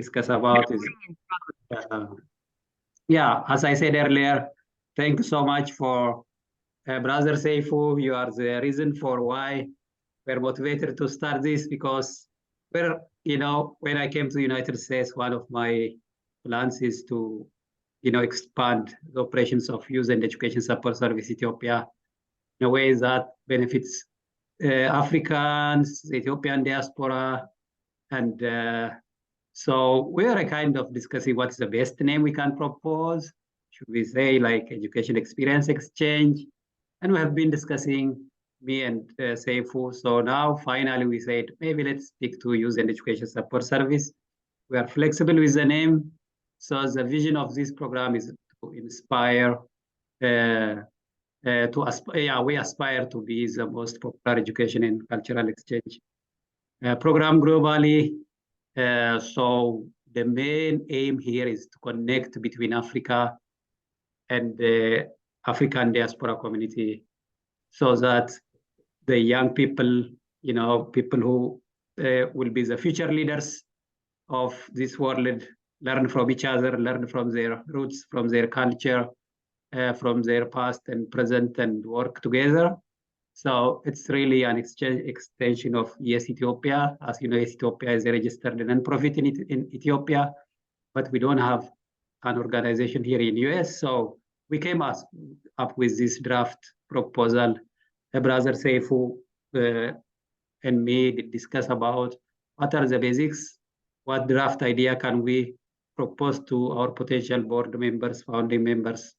discuss about is, yeah, as I said earlier, thank you so much for Brother Seifu. You are the reason for why we're motivated to start this, because when I came to the United States, one of my plans is to, expand the operations of Youth and Education Support Service Ethiopia in a way that benefits Africans, the Ethiopian diaspora, and so we are kind of discussing what's the best name we can propose. Should we say like education experience exchange? And we have been discussing, me and Seifu. So now finally we said, maybe let's stick to Youth and Education Support Service. We are flexible with the name. So the vision of this program is to inspire, we aspire to be the most popular education and cultural exchange program globally. So the main aim here is to connect between Africa and the African diaspora community, so that the young people, people who will be the future leaders of this world, learn from each other, learn from their roots, from their culture, from their past and present, and work together. So it's really an extension of Yes Ethiopia. As you know, Yes Ethiopia is a registered nonprofit in Ethiopia, but we don't have an organization here in US. So we came up with this draft proposal. Brother Seifu and me discuss about what are the basics, what draft idea can we propose to our potential board members, founding members,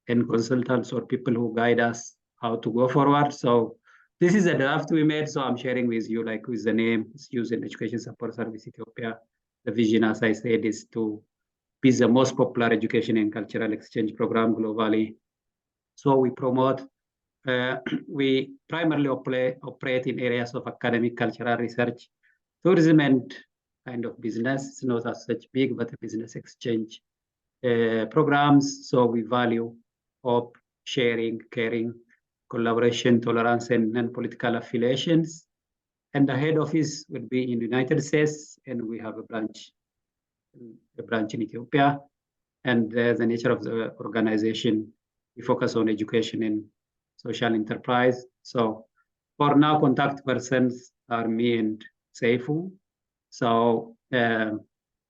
and consultants or people who guide us how to go forward. So this is a draft we made. So I'm sharing with you, like with the name, it's Youth and Education Support Service Ethiopia. The vision, as I said, is to be the most popular education and cultural exchange program globally. So we promote, we primarily operate in areas of academic, cultural research, tourism, and kind of business. It's not as such big, but a business exchange programs. So we value hope, sharing, caring, collaboration, tolerance, and non-political affiliations. And the head office would be in the United States, and we have a branch in Ethiopia. And the nature of the organization, we focus on education and social enterprise. So for now, contact persons are me and Seifu. So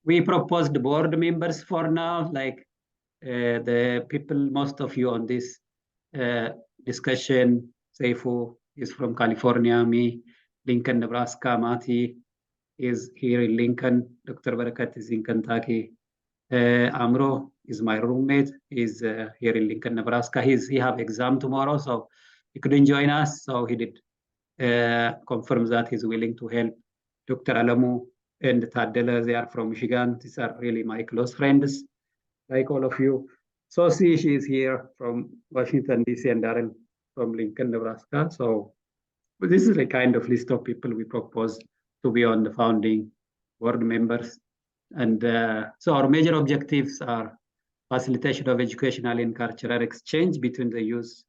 we proposed board members for now, like the people, most of you on this discussion. Seifu is from California, me, Lincoln, Nebraska. Mati is here in Lincoln. Dr. Barakat is in Kentucky. Amro is my roommate. He's here in Lincoln, Nebraska. He have exam tomorrow, so he couldn't join us. So he did confirm that he's willing to help. Dr. Alamu and Tadela, they are from Michigan. These are really my close friends, like all of you. So she is here from Washington, D.C., and Darren from Lincoln, Nebraska. So this is a kind of list of people we propose to be on the founding board members. And so our major objectives are facilitation of educational and cultural exchange between the youth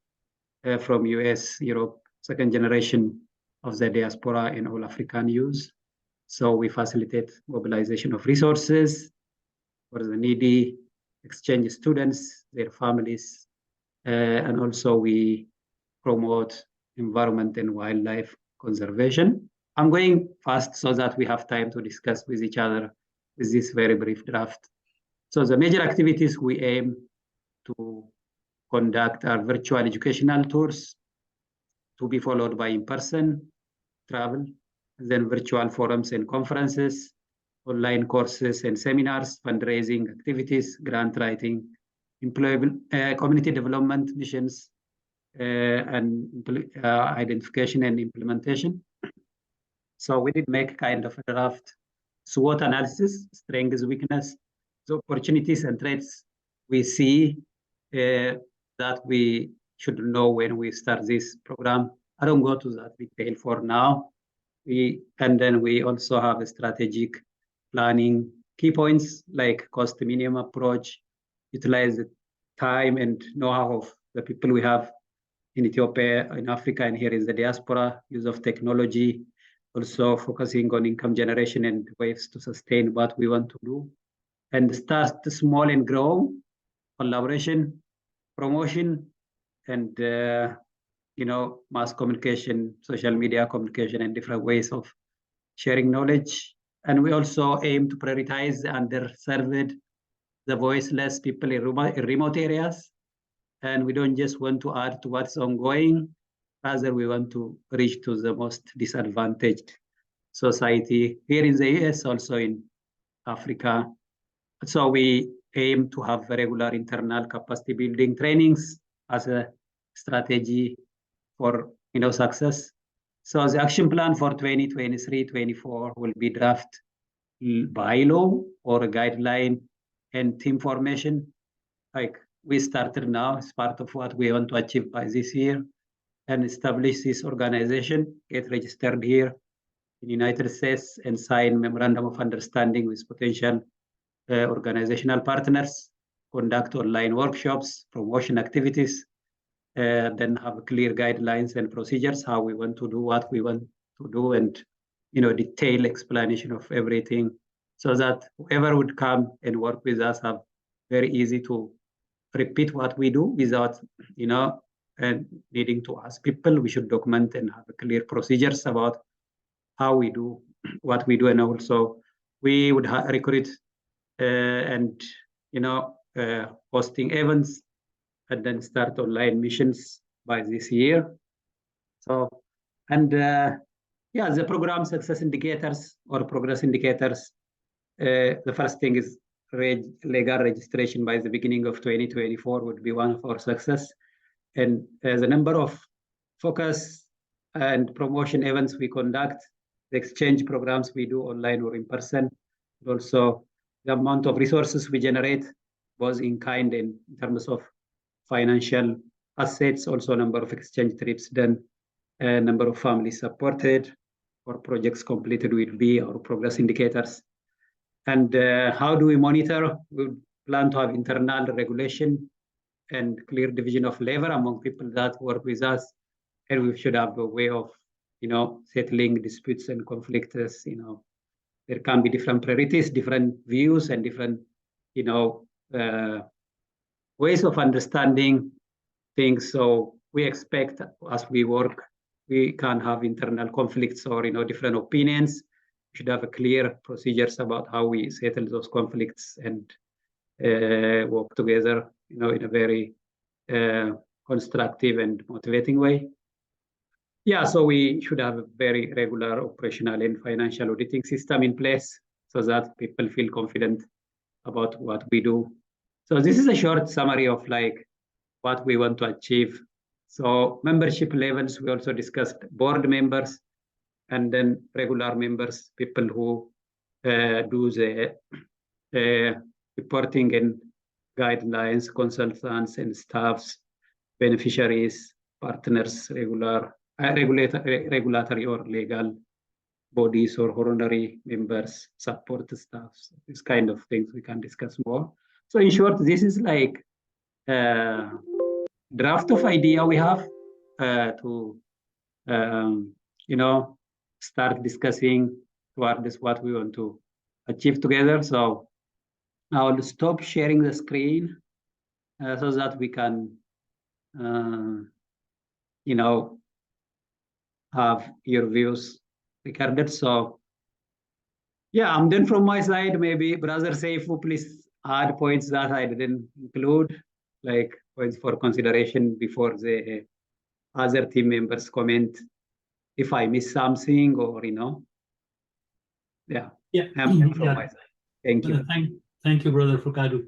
from US, Europe, second generation of the diaspora, and all African youth. So we facilitate mobilization of resources for the needy, exchange students, their families, and also we promote environment and wildlife conservation. I'm going fast so that we have time to discuss with each other with this very brief draft. So the major activities we aim to conduct are virtual educational tours, to be followed by in-person travel, then virtual forums and conferences, online courses and seminars, fundraising activities, grant writing, community development missions, and identification and implementation. So we did make kind of a draft SWOT analysis, strengths, weakness, the opportunities and threats we see that we should know when we start this program. I don't go to that detail for now. And then we also have a strategic planning key points like cost minimum approach, utilize the time and know-how of the people we have in Ethiopia, in Africa, and here is the diaspora, use of technology, also focusing on income generation and ways to sustain what we want to do, and start small and grow, collaboration, promotion, and mass communication, social media communication, and different ways of sharing knowledge. And we also aim to prioritize the underserved, the voiceless people in remote areas. And we don't just want to add to what's ongoing, rather we want to reach to the most disadvantaged society here in the US, also in Africa. So we aim to have regular internal capacity building trainings as a strategy for success. So the action plan for 2023-24 will be draft by law or a guideline and team formation. Like we started now as part of what we want to achieve by this year, and establish this organization, get registered here in the United States, and sign memorandum of understanding with potential organizational partners, conduct online workshops, promotion activities, then have clear guidelines and procedures, how we want to do what we want to do, and detailed explanation of everything, so that whoever would come and work with us have very easy to repeat what we do without and needing to ask people. We should document and have clear procedures about how we do what we do, and also we would recruit and hosting events, and then start online missions by this year. So, and the program success indicators or progress indicators. The first thing is legal registration by the beginning of 2024 would be one of our success. And the number of focus and promotion events we conduct, the exchange programs we do online or in person, and also the amount of resources we generate, both in kind and in terms of financial assets, also number of exchange trips done, number of families supported, or projects completed will be our progress indicators. And how do we monitor? We plan to have internal regulation and clear division of labor among people that work with us. And we should have a way of, settling disputes and conflicts. There can be different priorities, different views, and different, ways of understanding things. So we expect as we work, we can have internal conflicts or, different opinions. We should have a clear procedures about how we settle those conflicts and work together, in a very constructive and motivating way. Yeah, so we should have a very regular operational and financial auditing system in place so that people feel confident about what we do. So this is a short summary of what we want to achieve. So membership levels, we also discussed board members, and then regular members, people who do the reporting and guidelines, consultants and staffs, beneficiaries, partners, regulatory or legal bodies or honorary members, support staffs, this kind of things we can discuss more. So in short, this is like a draft of idea we have to, start discussing towards what we want to achieve together. So I'll stop sharing the screen so that we can, have your views recorded. So yeah, I'm done from my side. Maybe Brother Seifu, please add points that I didn't include, like points for consideration before the other team members comment if I miss something or, yeah. I'm done from my side. Thank you. Thank you, Brother Fukadu.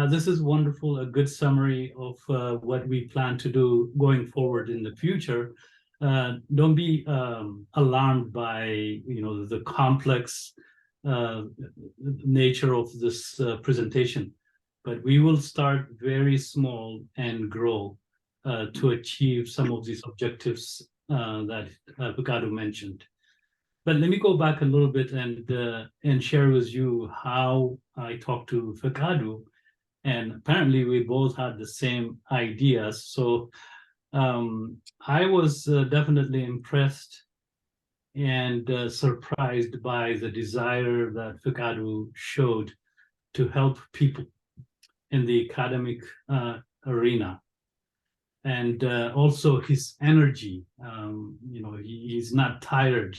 This is wonderful, a good summary of what we plan to do going forward in the future. Don't be alarmed by the complex nature of this presentation, but we will start very small and grow to achieve some of these objectives that Fukadu mentioned. But let me go back a little bit and share with you how I talked to Fukadu, and apparently we both had the same ideas. So I was definitely impressed and surprised by the desire that Fikadu showed to help people in the academic arena. And also his energy, he's not tired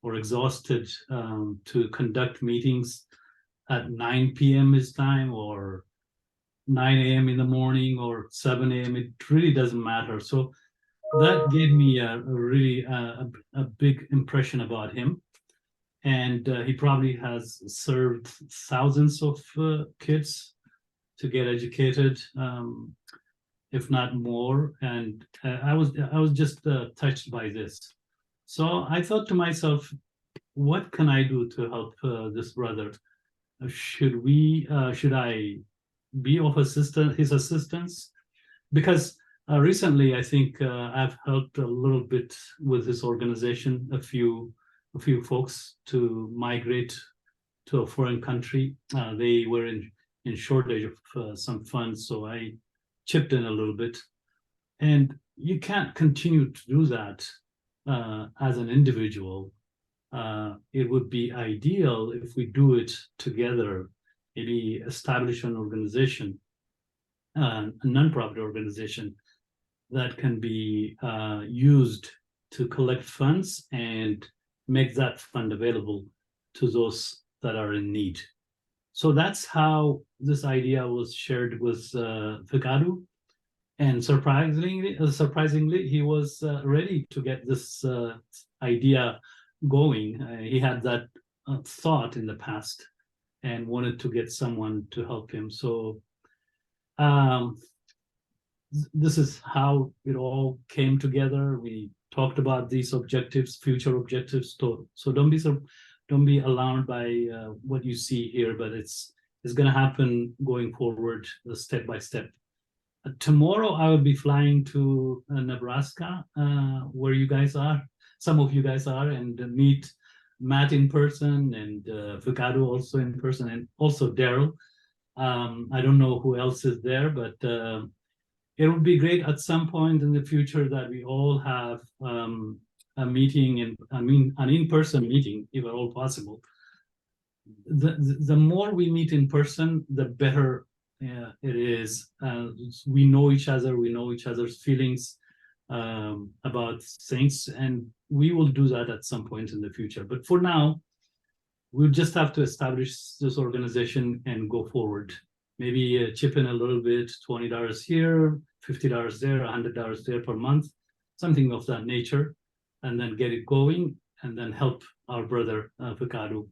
or exhausted to conduct meetings at 9 p.m. his time, or 9 a.m. in the morning, or 7 a.m. It really doesn't matter. So that gave me a really a big impression about him. And he probably has served thousands of kids to get educated, if not more. And I was just touched by this. So I thought to myself, what can I do to help this brother? Should I be of his assistance? Because recently, I think I've helped a little bit with this organization, a few folks to migrate to a foreign country. They were in shortage of some funds, so I chipped in a little bit. And you can't continue to do that as an individual. It would be ideal if we do it together, maybe establish an organization, a nonprofit organization that can be used to collect funds and make that fund available to those that are in need. So that's how this idea was shared with Fikadu. And surprisingly, he was ready to get this idea going. He had that thought in the past and wanted to get someone to help him. So this is how it all came together. We talked about these objectives, future objectives. So don't be alarmed by what you see here, but it's going to happen going forward, step by step. Tomorrow I will be flying to Nebraska, where you guys are. Some of you guys are, and meet Matt in person, and Fikadu also in person, and also Daryl. I don't know who else is there, but it would be great at some point in the future that we all have a meeting, an in-person meeting, if at all possible. The more we meet in person, the better it is. We know each other, we know each other's feelings about things, and we will do that at some point in the future. But for now, we'll just have to establish this organization and go forward. Maybe chip in a little bit, $20 here, $50 there, $100 there per month, something of that nature, and then get it going, and then help our brother Fikadu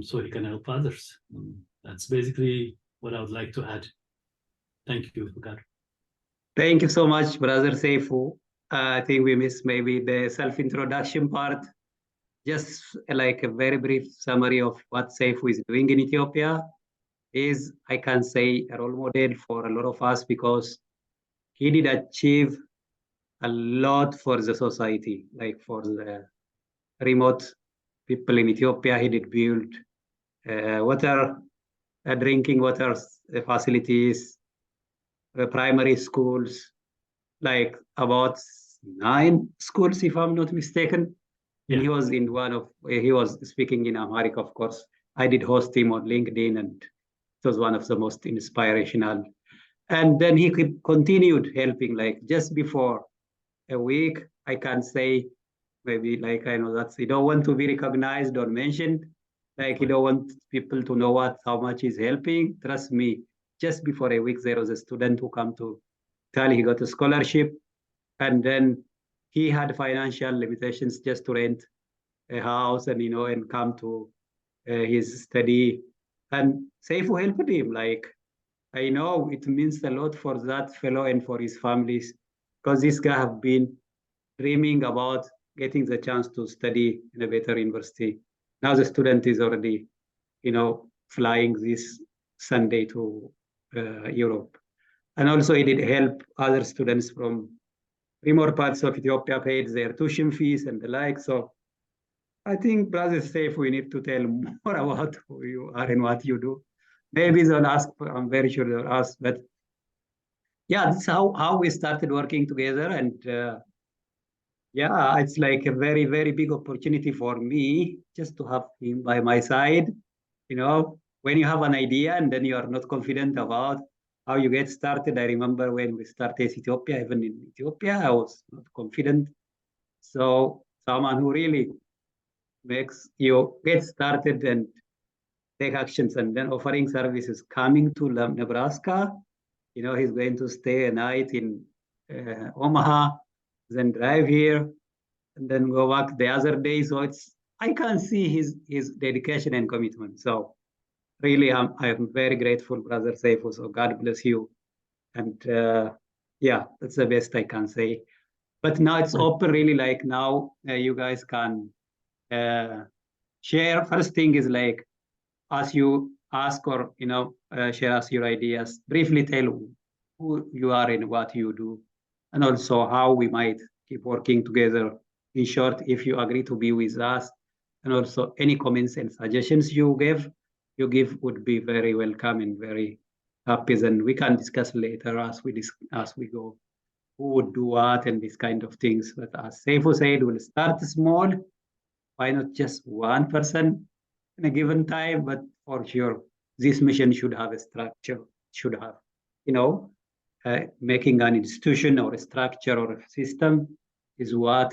so he can help others. That's basically what I would like to add. Thank you, Fikadu. Thank you so much, Brother Seifu. I think we missed maybe the self-introduction part. Just like a very brief summary of what Seifu is doing in Ethiopia is, I can say, a role model for a lot of us, because he did achieve a lot for the society, like for the remote people in Ethiopia. He did build water, drinking water facilities, primary schools, like about 9 schools, if I'm not mistaken. And he was in he was speaking in Amharic, of course. I did host him on LinkedIn, and it was one of the most inspirational. And then he continued helping, like just before a week, I can say, maybe like, I know that you don't want to be recognized or mentioned, like you don't want people to know how much he's helping. Trust me, just before a week, there was a student who came to Italy. He got a scholarship, and then he had financial limitations just to rent a house and and come to his study. And Seifu helped him. Like, I know it means a lot for that fellow and for his families, because this guy have been dreaming about getting the chance to study in a better university. Now the student is already, flying this Sunday to Europe. And also he did help other students from remote parts of Ethiopia, paid their tuition fees and the like. So I think, Brother Safe, we need to tell more about who you are and what you do. Maybe they'll ask, I'm very sure they'll ask, but yeah, this is how we started working together. And Yeah, it's like a very, very big opportunity for me just to have him by my side. You know, when you have an idea and then you are not confident about how you get started. I remember when we started Ethiopia, even in Ethiopia, I was not confident. So someone who really makes you get started and take actions and then offering services coming to Nebraska. You know, he's going to stay a night in Omaha, then drive here, and then go back the other day. So it's I can see his dedication and commitment. So really, I'm very grateful, Brother Seifu. So God bless you. And yeah, that's the best I can say. But now it's open, really. Like now, you guys can uh, share. First thing is like as you ask or share us your ideas. Briefly tell who you are and what you do, and also how we might keep working together. In short, if you agree to be with us, and also any comments and suggestions you give would be very welcome and very happy. And we can discuss later as we go who would do what and these kind of things. But as Seifu said, we'll start small. Why not just one person in a given time? But for sure, this mission should have a structure, should have, you know, making an institution or a structure or a system is what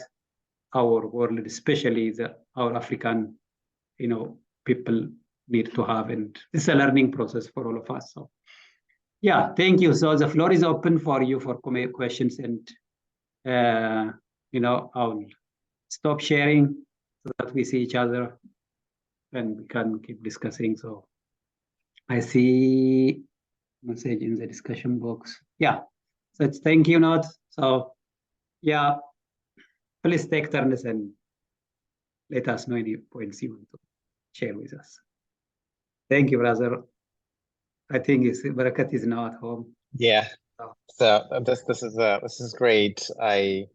our world, especially our African, people need to have. And it's a learning process for all of us. So, yeah, thank you. So the floor is open for you for questions and, I'll stop sharing so that we see each other and we can keep discussing. So I see message in the discussion box. Yeah, so it's thank you note. So yeah, please take turns and let us know any points you want to share with us. Thank you, brother. I think Barakat is now at home. Yeah. So this is great. I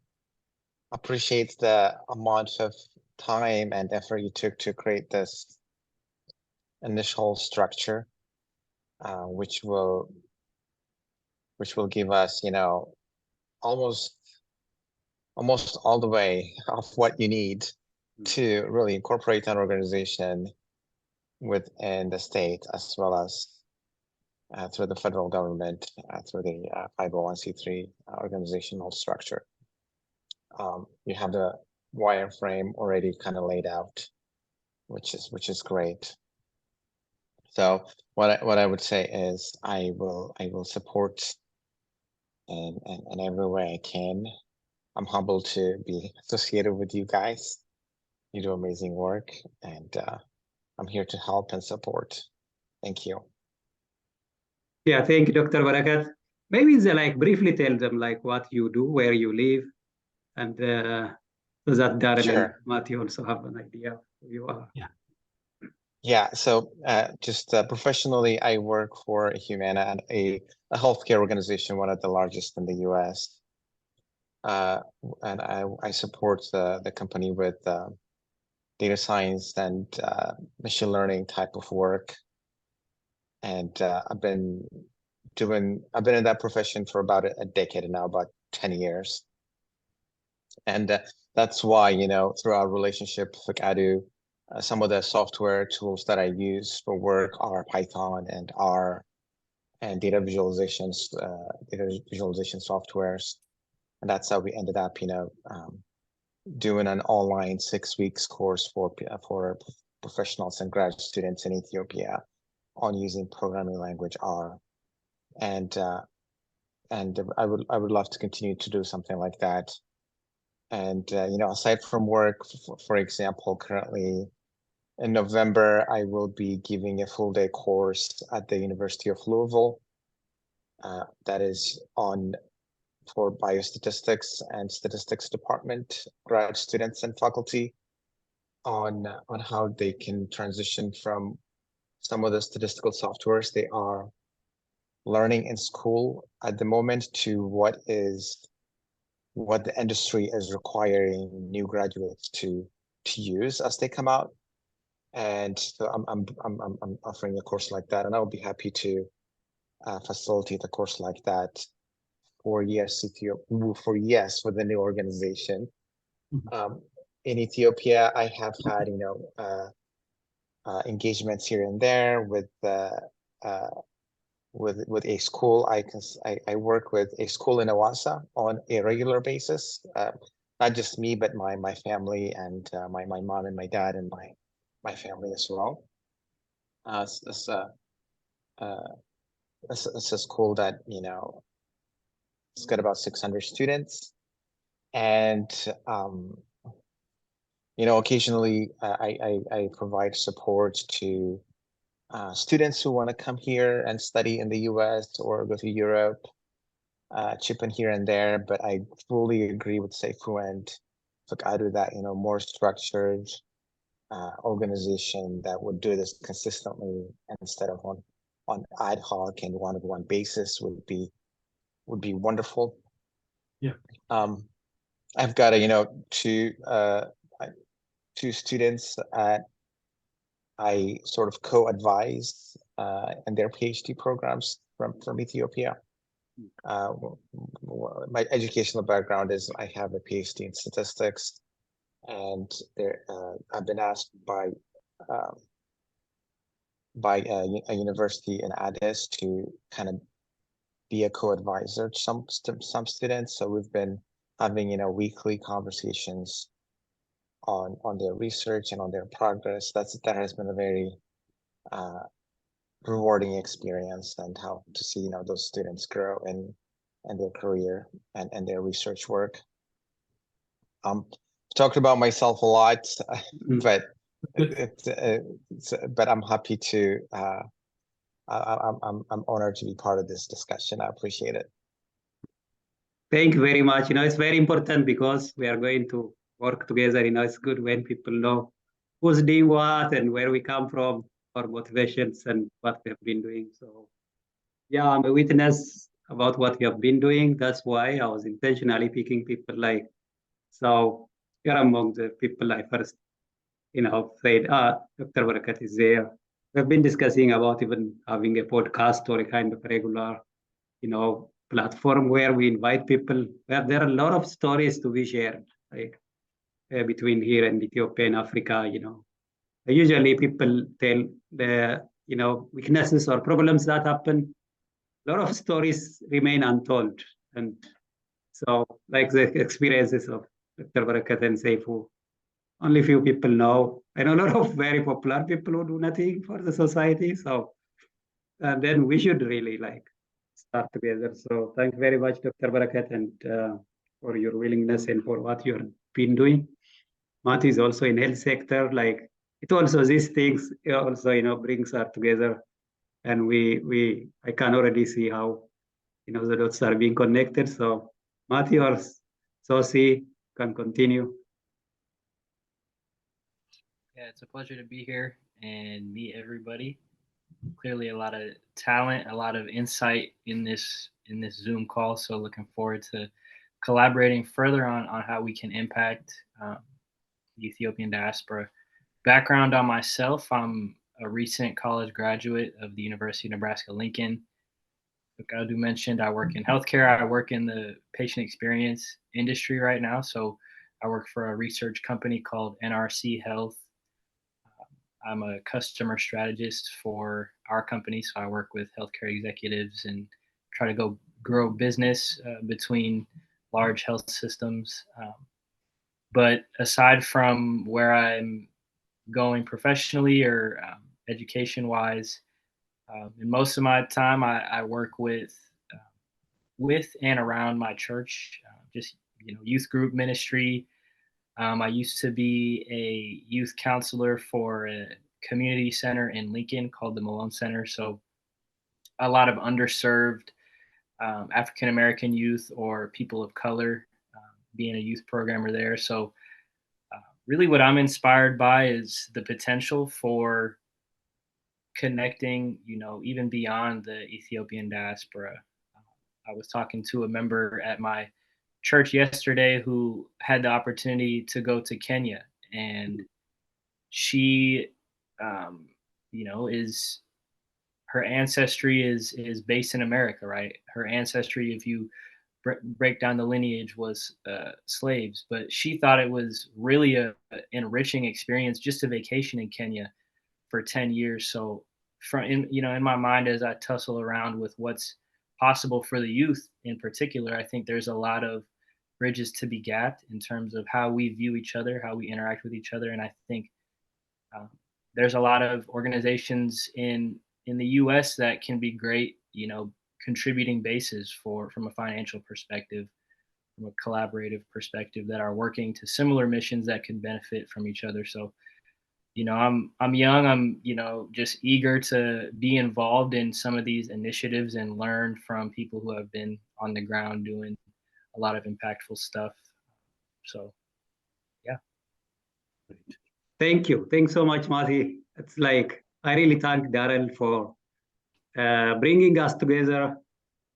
appreciate the amount of time and effort you took to create this initial structure, which will give us, almost all the way of what you need to really incorporate an organization within the state as well as through the federal government, through the 501c3 organizational structure. You have the wireframe already kind of laid out, which is great. So what I would say is I will support in every way I can. I'm humbled to be associated with you guys. You do amazing work, and I'm here to help and support. Thank you. Yeah, thank you, Dr. Barakat. Maybe briefly tell them like what you do, where you live, and so that Darren Sure. and Matthew also have an idea of who you are. Yeah, so just professionally, I work for Humana, and a healthcare organization, one of the largest in the US. And I support the company with data science and machine learning type of work. And I've been in that profession for about a decade now, about 10 years. And that's why, through our relationship with Adu, some of the software tools that I use for work are Python and R and data visualization softwares. And that's how we ended up, doing an online 6 weeks course for professionals and grad students in Ethiopia on using programming language R. And I would love to continue to do something like that. And aside from work, for example, currently in November, I will be giving a full day course at the University of Louisville. That is for biostatistics and statistics department grad students and faculty on how they can transition from some of the statistical softwares they are learning in school at the moment to what the industry is requiring new graduates to use as they come out. And so I'm offering a course like that, and I'll be happy to facilitate a course like that for for the new organization. In Ethiopia, I have had, engagements here and there with a school. I work with a school in Awasa on a regular basis. Not just me, but my family and my mom and my dad and my family as well. It's a school that it's got about 600 students, and occasionally I provide support to students who want to come here and study in the US or go to Europe, chip in here and there. But I fully agree with Seifu and Fakadu that more structured organization that would do this consistently instead of on ad hoc and one-on-one basis would be wonderful. Yeah. I've got two students I sort of co-advise in their PhD programs from Ethiopia. My educational background is I have a PhD in statistics, and I've been asked by a university in Addis to kind of be a co-advisor to some students. So we've been having weekly conversations on their research and on their progress. That has been a very rewarding experience, and how to see those students grow in their career and their research work. Talked about myself a lot, but but I'm happy to. I'm honored to be part of this discussion. I appreciate it. Thank you very much. It's very important because we are going to work together. It's good when people know who's doing what and where we come from, our motivations and what we have been doing. So yeah, I'm a witness about what you have been doing. That's why I was intentionally picking people like, so you're among the people I first, said, Dr. Barakat is there. We've been discussing about even having a podcast or a kind of regular, platform where we invite people, where there are a lot of stories to be shared, like between here and Ethiopia and Africa. Usually people tell the, weaknesses or problems that happen. A lot of stories remain untold. And so like the experiences of Dr. Barakat and Seifu, only few people know. I know a lot of very popular people who do nothing for the society. So then we should really start together. So thank you very much, Dr. Barakat, and for your willingness and for what you've been doing. Matt is also in health sector. It also these things also brings us together, and I can already see how the dots are being connected. So Matthew or Sosi can continue. Yeah, it's a pleasure to be here and meet everybody. Clearly, a lot of talent, a lot of insight in this Zoom call. So, looking forward to collaborating further on how we can impact the Ethiopian diaspora. Background on myself: I'm a recent college graduate of the University of Nebraska-Lincoln. Like Adu mentioned, I work in healthcare. I work in the patient experience industry right now. So, I work for a research company called NRC Health. I'm a customer strategist for our company, so I work with healthcare executives and try to grow business between large health systems. But aside from where I'm going professionally or education-wise, in most of my time, I work with and around my church, just youth group ministry. I used to be a youth counselor for a community center in Lincoln called the Malone Center. So a lot of underserved African American youth or people of color, being a youth programmer there. So really what I'm inspired by is the potential for connecting, even beyond the Ethiopian diaspora. I was talking to a member at my church yesterday who had the opportunity to go to Kenya, and she is her ancestry is based in America, right? Her ancestry, if you break down the lineage was slaves, but she thought it was really a enriching experience just to vacation in Kenya for 10 years. So in my mind, as I tussle around with what's possible for the youth in particular, I think there's a lot of bridges to be gapped in terms of how we view each other, how we interact with each other. And I think there's a lot of organizations in the US that can be great, contributing bases from a financial perspective, from a collaborative perspective, that are working to similar missions that can benefit from each other. So, I'm young. I'm, just eager to be involved in some of these initiatives and learn from people who have been on the ground doing a lot of impactful stuff. So, yeah. Thank you. Thanks so much, Mati. It's like, I really thank Darrell for bringing us together.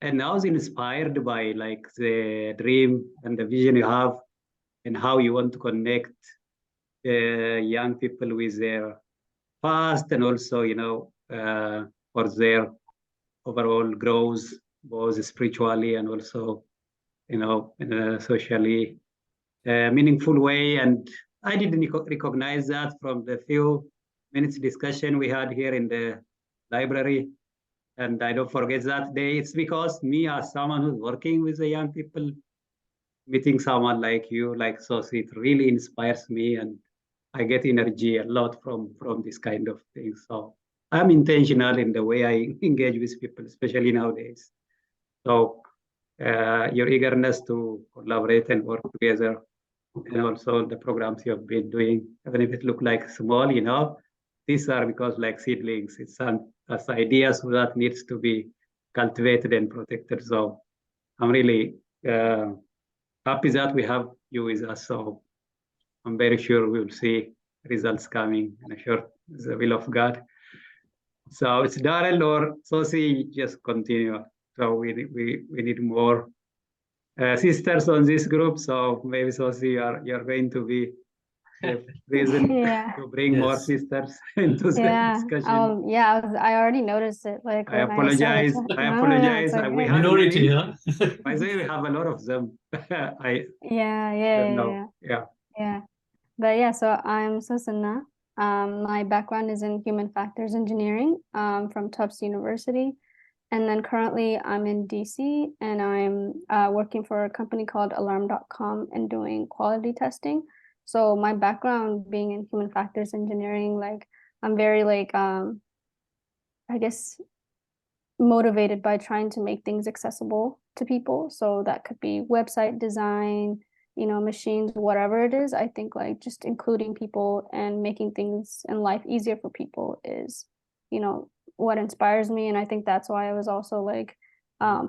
And I was inspired by like the dream and the vision you have and how you want to connect young people with their past and also, for their overall growth, both spiritually and also, in a socially meaningful way. And I didn't recognize that from the few minutes discussion we had here in the library. And I don't forget that day. It's because me, as someone who's working with the young people, meeting someone like you, like Sosi, it really inspires me, and I get energy a lot from this kind of thing. So I'm intentional in the way I engage with people, especially nowadays. So your eagerness to collaborate and work together, and also the programs you have been doing, even if it look like small, these are because like seedlings, it's as ideas that needs to be cultivated and protected. So I'm really happy that we have you with us. So I'm very sure we will see results coming, and I'm sure it's the will of God. So it's Darrell or Sosi, just continue. So we need more sisters on this group. So maybe Sosi, you're going to be the reason to bring more sisters into the discussion. I already noticed it. Like I apologize. I apologize. Okay. We minority, huh? By the way, we have a lot of them. Yeah. But yeah, so I'm Susanna. My background is in human factors engineering from Tufts University. And then currently I'm in DC, and I'm working for a company called alarm.com and doing quality testing. So my background being in human factors engineering, like I'm very I guess motivated by trying to make things accessible to people. So that could be website design, machines, whatever it is. I think like just including people and making things in life easier for people is, what inspires me. And I think that's why I was also like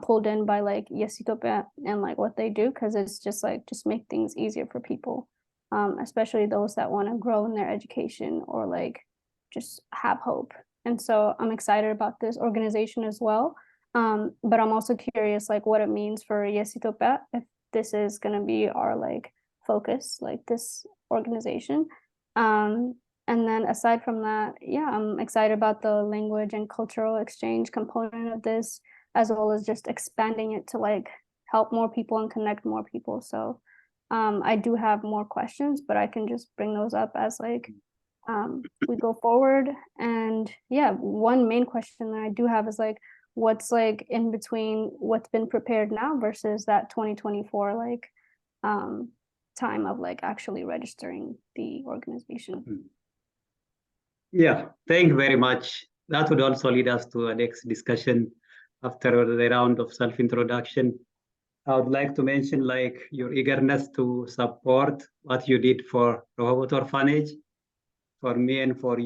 pulled in by like YessGlobal and like what they do, because it's just like just make things easier for people, especially those that want to grow in their education or like just have hope. And so I'm excited about this organization as well. But I'm also curious like what it means for YessGlobal, if this is going to be our like focus, like this organization. And then aside from that, yeah, I'm excited about the language and cultural exchange component of this, as well as just expanding it to like help more people and connect more people. So I do have more questions, but I can just bring those up as like we go forward. And yeah, one main question that I do have is like, what's like in between what's been prepared now versus that 2024 like time of like actually registering the organization. Yeah, thank you very much. That would also lead us to our next discussion after the round of self-introduction. I would like to mention like your eagerness to support what you did for Rehoboth Orphanage, for me and for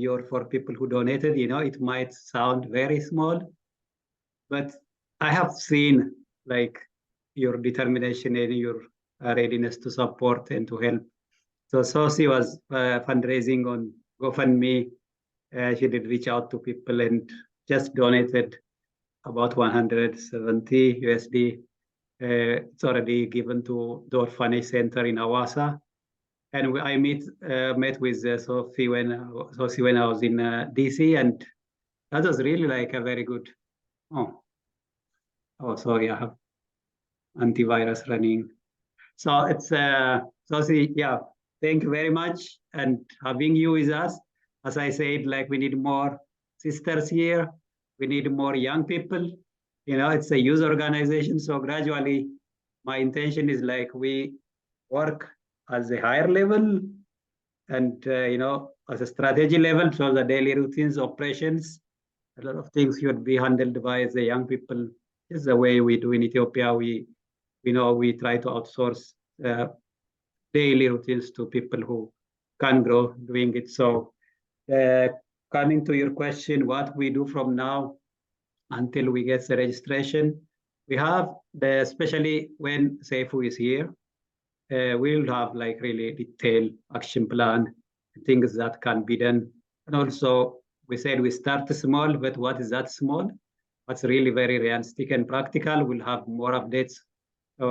people who donated. It might sound very small, but I have seen like your determination and your readiness to support and to help. So Sosi was fundraising on GoFundMe. She did reach out to people and just donated about 170 USD. It's already given to the orphanage center in Awasa. And I met with Sophie when I was in DC, and that was really like a very good. Oh, sorry, I have antivirus running. So it's yeah, thank you very much. And having you with us, as I said, like we need more sisters here. We need more young people. It's a youth organization. So gradually, my intention is like we work as a higher level and, as a strategy level. So the daily routines, operations, a lot of things should be handled by the young people. It's the way we do in Ethiopia. We try to outsource daily routines to people who can grow doing it. So coming to your question, what we do from now until we get the registration, we have especially when Seifu is here, we'll have like really detailed action plan, things that can be done. And also we said we start small, but what is that small? What's really very realistic and practical? We'll have more updates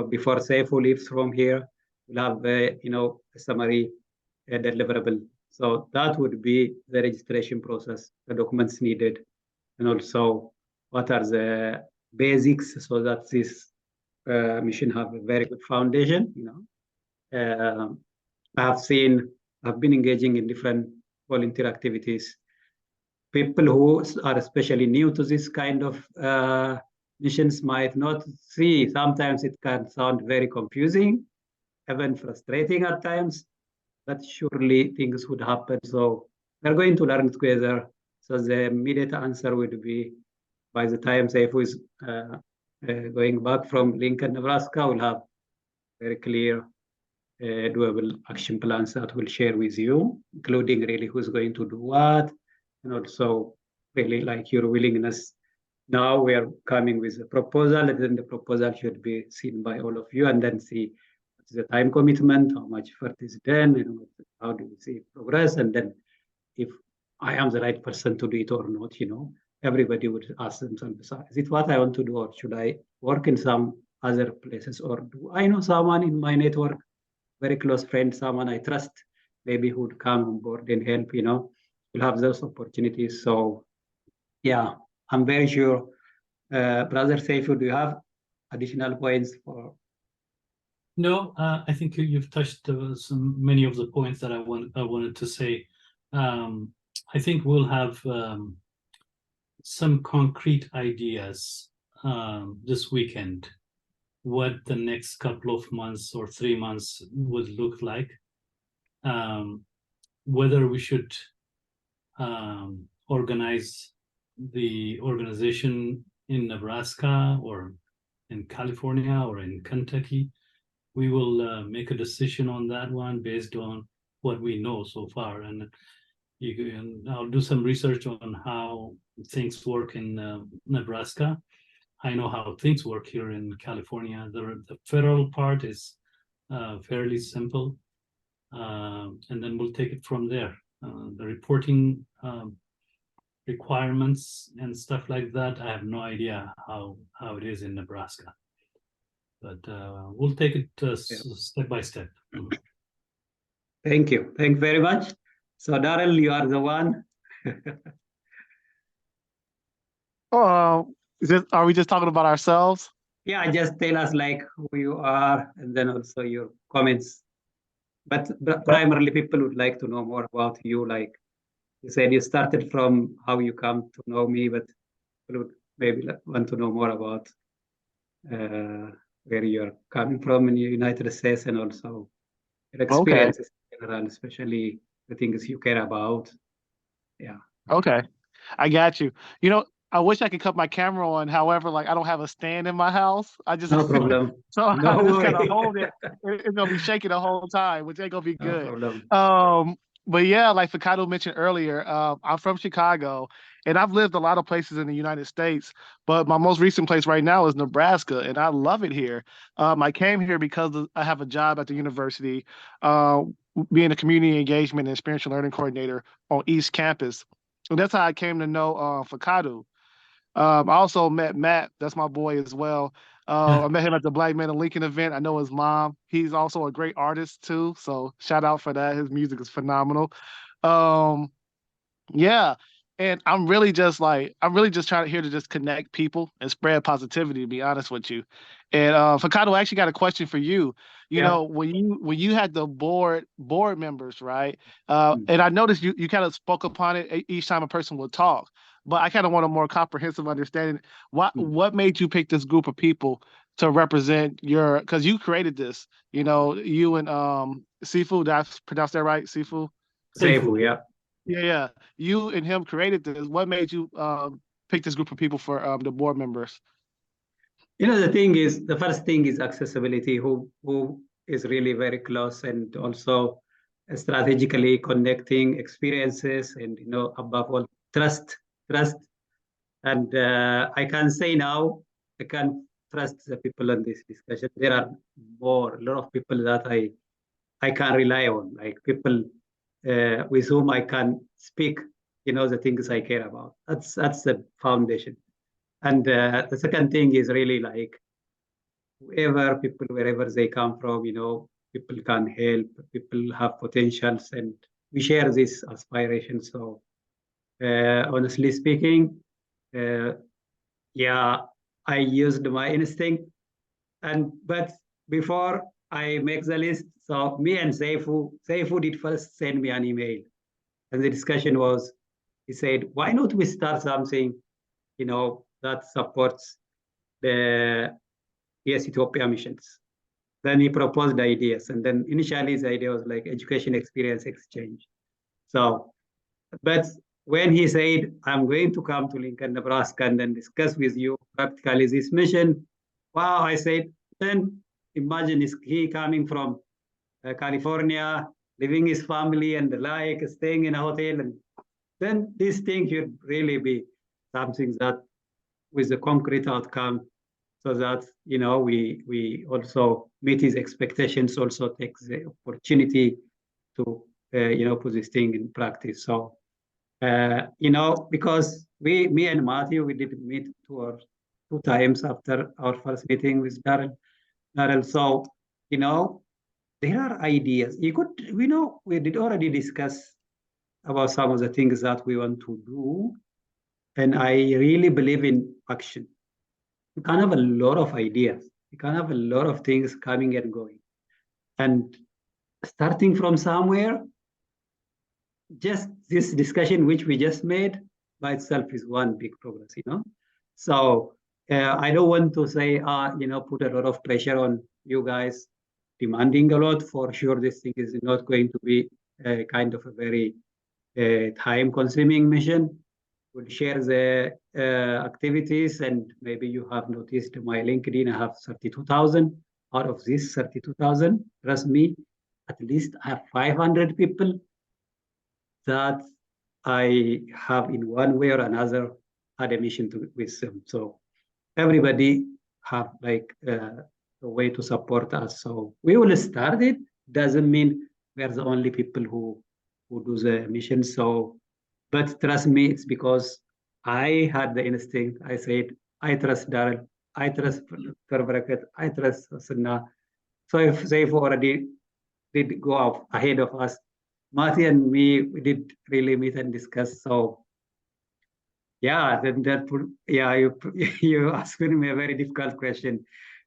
before Seifu leaves from here. We'll have, a summary deliverable. So that would be the registration process, the documents needed, and also what are the basics so that this mission have a very good foundation. I've been engaging in different volunteer activities. People who are especially new to this kind of missions might not see. Sometimes it can sound very confusing, even frustrating at times, but surely things would happen. So we're going to learn together. So the immediate answer would be by the time Seifu is going back from Lincoln, Nebraska, we'll have very clear doable action plans that we'll share with you, including really who's going to do what, and also really like your willingness. Now we are coming with a proposal, and then the proposal should be seen by all of you, and then see what's the time commitment, how much effort is done, and how do we see progress, and then if I am the right person to do it or not, everybody would ask themselves, is it what I want to do, or should I work in some other places, or do I know someone in my network, very close friend, someone I trust, maybe who would come on board and help, we'll have those opportunities. So yeah, I'm very sure. Brother Seifu, do you have additional points for? No, I think you've touched many of the points that I wanted to say. I think we'll have some concrete ideas this weekend, what the next couple of months or 3 months would look like, whether we should organize the organization in Nebraska or in California or in Kentucky. We will make a decision on that one based on what we know so far, and I'll do some research on how things work in Nebraska. I know how things work here in California. The federal part is fairly simple, and then we'll take it from there. The reporting requirements and stuff like that, I have no idea how it is in Nebraska, but we'll take it step by step. Thank you. Thank you very much. So Darrell, you are the one. Are we just talking about ourselves? Yeah, just tell us like who you are and then also your comments. But primarily people would like to know more about you. Like you said, you started from how you come to know me, but people would maybe want to know more about where you're coming from in the United States, and also your experiences in general, especially the things you care about. Yeah. Okay. I got you. I wish I could cut my camera on. However, like I don't have a stand in my house. I just No problem. so No I just worry. kind of hold it. It's gonna be shaking the whole time, which ain't gonna be No good. problem. But yeah, like Fakato mentioned earlier, I'm from Chicago, and I've lived a lot of places in the United States. But my most recent place right now is Nebraska, and I love it here. I came here because I have a job at the university, being a community engagement and experiential learning coordinator on East Campus. And that's how I came to know Fakato. I also met Matt. That's my boy as well. I met him at the Black Men in Lincoln event. I know his mom. He's also a great artist too. So shout out for that. His music is phenomenal. Yeah. And I'm really just trying to here to just connect people and spread positivity, to be honest with you. And Fakado, I actually got a question for you. You Yeah. know, when you had the board members, right? Mm. And I noticed you kind of spoke upon it each time a person would talk, but I kind of want a more comprehensive understanding. What made you pick this group of people to represent your, because you created this, you know, you and Sifu, did I pronounce that right? Sifu? Seifu, yeah. Yeah. You and him created this. What made you pick this group of people for the board members? You know, the first thing is accessibility, who is really very close and also strategically connecting experiences and, you know, above all, trust. And I can say now, I can trust the people in this discussion. There are a lot of people that I can rely on, like people with whom I can speak, you know, the things I care about. That's the foundation. And the second thing is really like wherever they come from, you know, people can help, people have potentials, and we share this aspiration. So honestly speaking, uh, yeah, I used my instinct, but before I make the list, so me and Seifu did first send me an email, and the discussion was, he said, why not we start something, you know, that supports the Ethiopia missions. Then he proposed ideas, and then initially his idea was like education experience exchange. So, but when he said, I'm going to come to Lincoln, Nebraska, and then discuss with you practically this mission, wow, I said, then imagine he coming from California, leaving his family and the like, staying in a hotel, and then this thing should really be something that with a concrete outcome, so that, you know, we also meet his expectations, also take the opportunity to you know, put this thing in practice. So you know, because me and Matthew, we did meet two times after our first meeting with Darrell. So, you know, there are ideas. We know, we did already discuss about some of the things that we want to do. And I really believe in action. You can have a lot of ideas. You can have a lot of things coming and going. And starting from somewhere, just this discussion which we just made by itself is one big progress, you know. So I don't want to say, you know, put a lot of pressure on you guys, demanding a lot. For sure, this thing is not going to be a kind of a very time-consuming mission. We'll share the activities, and maybe you have noticed my LinkedIn. I have 32,000. Out of this 32,000, trust me, at least I have 500 people that I have in one way or another had a mission with them. So everybody have like a way to support us. So we will start it. Doesn't mean we are the only people who do the mission. So, but trust me, it's because I had the instinct. I said, I trust Darrell, I trust Barakat, I trust Sunnah. So if they've already did go out ahead of us, Marty and me, we did really meet and discuss. So yeah, then yeah, you asked me a very difficult question.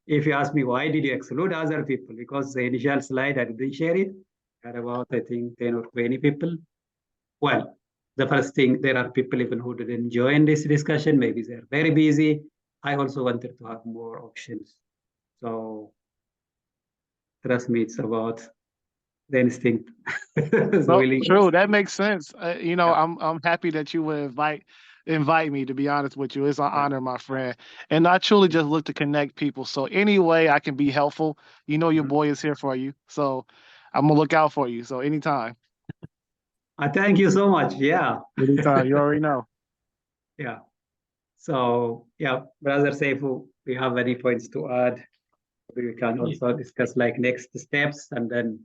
If you ask me why did you exclude other people, because the initial slide I didn't share it, had about I think 10 or 20 people. Well, the first thing, there are people even who didn't join this discussion. Maybe they're very busy. I also wanted to have more options. So trust me, it's about the instinct. No, Willingness. true. That makes sense. You know, Yeah. I'm happy that you would invite me. To be honest with you, it's an honor, my friend. And I truly just look to connect people. So any way I can be helpful, you know, your boy is here for you. So I'm gonna look out for you. So anytime, I thank you so much. Yeah. anytime. You already know. Yeah. So yeah, Brother Seifu, we have any points to add? We can also discuss like next steps, and then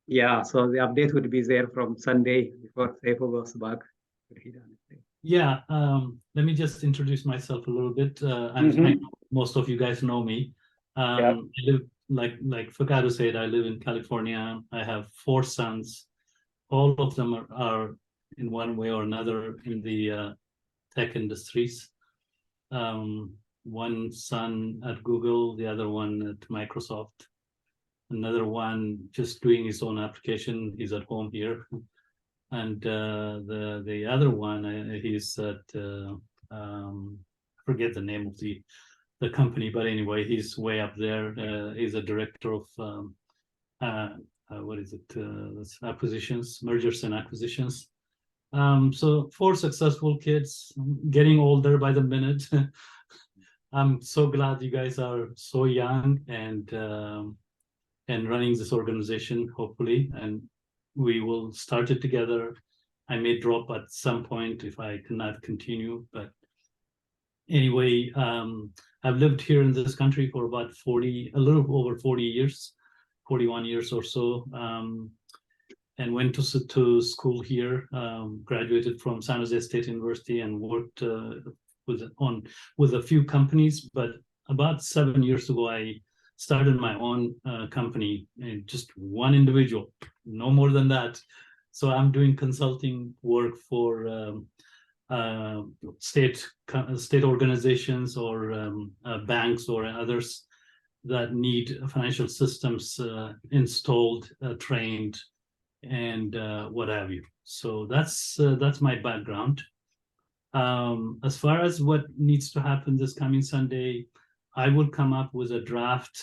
yeah, so the update would be there from Sunday before Seifu goes back. Yeah, let me just introduce myself a little bit. I know most of you guys know me. I live, like Fakado said, I live in California. I have 4 sons. All of them are in one way or another in the tech industries. One son at Google, the other one at Microsoft, another one just doing his own application. He's at home here, and the other one he's at forget the name of the company, but anyway, he's way up there. He's a director of what is it? Acquisitions, mergers and acquisitions. So 4 successful kids, getting older by the minute. I'm so glad you guys are so young and running this organization, hopefully, and we will start it together. I may drop at some point if I cannot continue, but anyway, I've lived here in this country for about a little over 40 years, 41 years or so, and went to school here, graduated from San Jose State University and worked with a few companies, but about 7 years ago, I started my own company, and just one individual, no more than that. So I'm doing consulting work for state organizations or banks or others that need financial systems installed, trained, and what have you. So that's my background. As far as what needs to happen this coming Sunday, I will come up with a draft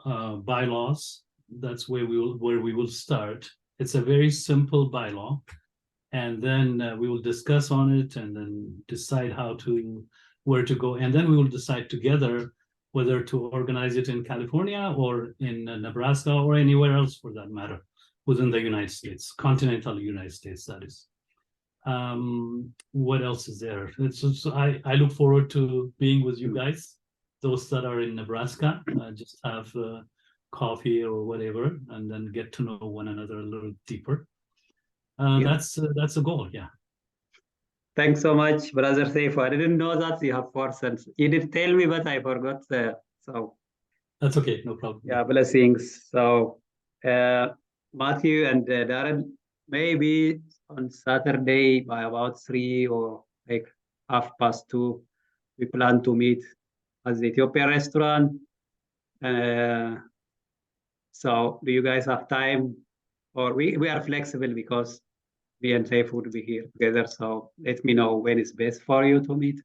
bylaws. That's where we will start. It's a very simple bylaw, and then we will discuss on it and then decide where to go, and then we will decide together whether to organize it in California or in Nebraska or anywhere else for that matter within the United States, continental United States, that is. What else is there? I look forward to being with you guys, those that are in Nebraska, just have coffee or whatever, and then get to know one another a little deeper. That's the goal, yeah. Thanks so much, Brother Saif. I didn't know that you have 4 sons. You did tell me, but I forgot. So that's okay, no problem. Yeah, blessings. So Matthew and Darren, maybe on Saturday by about 3 or like 2:30, we plan to meet at the Ethiopian restaurant. So do you guys have time? Or we are flexible because me and Saif would be here together. So let me know when is best for you to meet,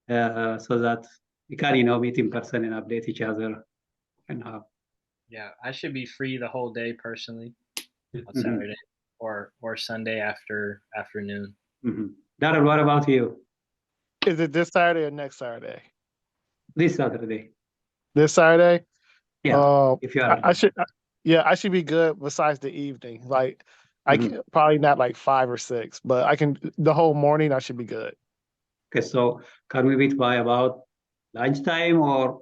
so that we can, meet in person and update each other. And Yeah, I should be free the whole day personally on Saturday or Sunday afternoon. Darren, what about you? Is it this Saturday or next Saturday? This Saturday. This Saturday? Yeah, if you are. I should be good besides the evening. Like I can probably not like 5 or 6, but I can the whole morning I should be good. Okay, so can we meet by about lunchtime or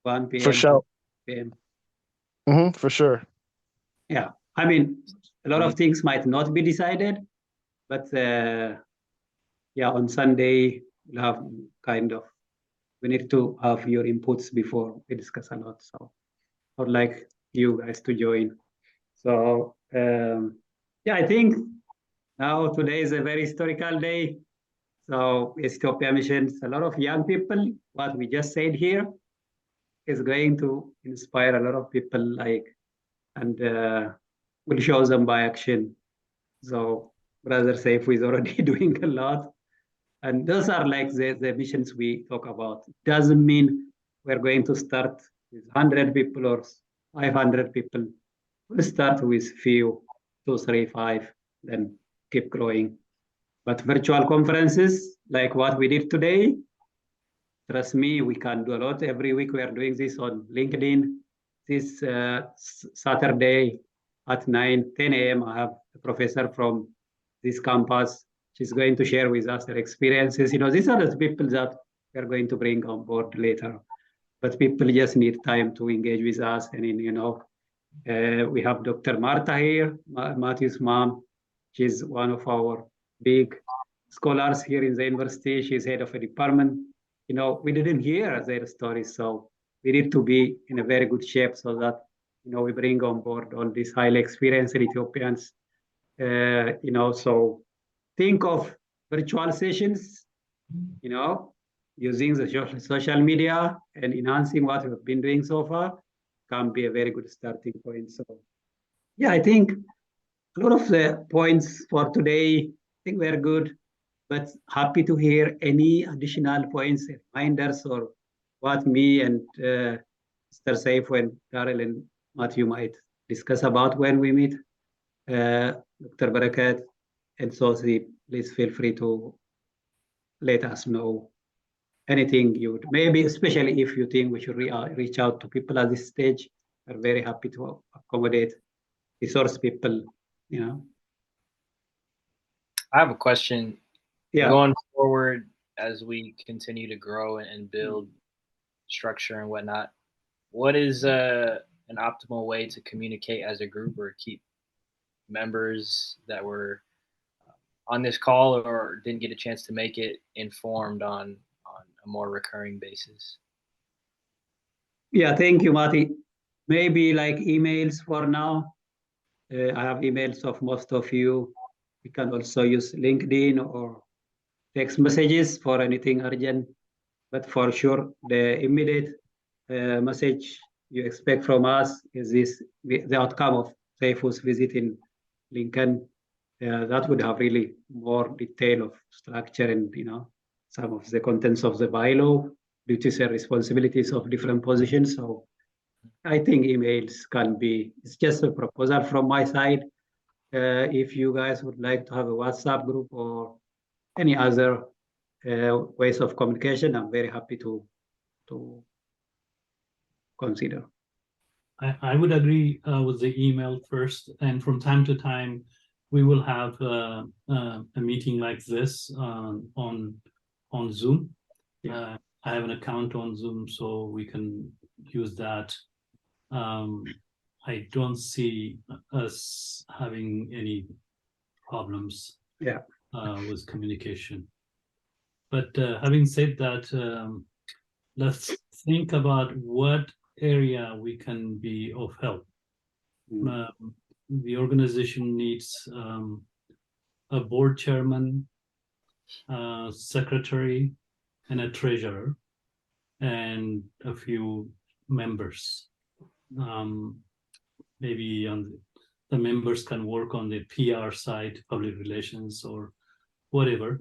1 p.m.? For sure. PM? For sure. Yeah, I mean, a lot of things might not be decided, but on Sunday we'll have we need to have your inputs before we discuss a lot. So I would like you guys to join. So I think now today is a very historical day. So Ethiopia Missions, a lot of young people, what we just said here is going to inspire a lot of people and will show them by action. So Brother Saif is already doing a lot. And those are like the missions we talk about. It doesn't mean we're going to start with 100 people or 500 people. We'll start with few, 2, 3, 5, then keep growing. But virtual conferences, like what we did today, trust me, we can do a lot. Every week we are doing this on LinkedIn. This Saturday at 10 a.m., I have a professor from this campus. She's going to share with us her experiences. These are the people that we're going to bring on board later. But people just need time to engage with us. And we have Dr. Marta here, Matthew's mom. She's one of our big scholars here in the university. She's head of a department. We didn't hear their stories, so we need to be in a very good shape so that we bring on board all these highly experienced Ethiopians So think of virtual sessions, using the social media and enhancing what we've been doing so far can be a very good starting point. So yeah, I think a lot of the points for today, I think were good, but happy to hear any additional points, reminders, or what me and Mr. Saif and Darrell and Matthew might discuss about when we meet. Dr. Barakat and Sosi, please feel free to let us know anything you would, maybe especially if you think we should reach out to people at this stage. We're very happy to accommodate resource people, I have a question. Yeah. Going forward, as we continue to grow and build structure and whatnot, what is an optimal way to communicate as a group or keep members that were on this call or didn't get a chance to make it informed on a more recurring basis? Yeah, thank you, Mati. Maybe like emails for now. I have emails of most of you. We can also use LinkedIn or text messages for anything urgent. But for sure, the immediate message you expect from us is the outcome of Saifu's visit in Lincoln. That would have really more detail of structure and some of the contents of the bylaw, duties and responsibilities of different positions. So I think emails can be, it's just a proposal from my side. If you guys would like to have a WhatsApp group or any other ways of communication, I'm very happy to consider. I would agree with the email first, and from time to time, we will have a meeting like this on Zoom. Yeah. I have an account on Zoom, so we can use that. I don't see us having any problems with communication. But having said that, let's think about what area we can be of help. The organization needs a board chairman, secretary, and a treasurer, and a few members. Maybe the members can work on the PR side, public relations, or whenever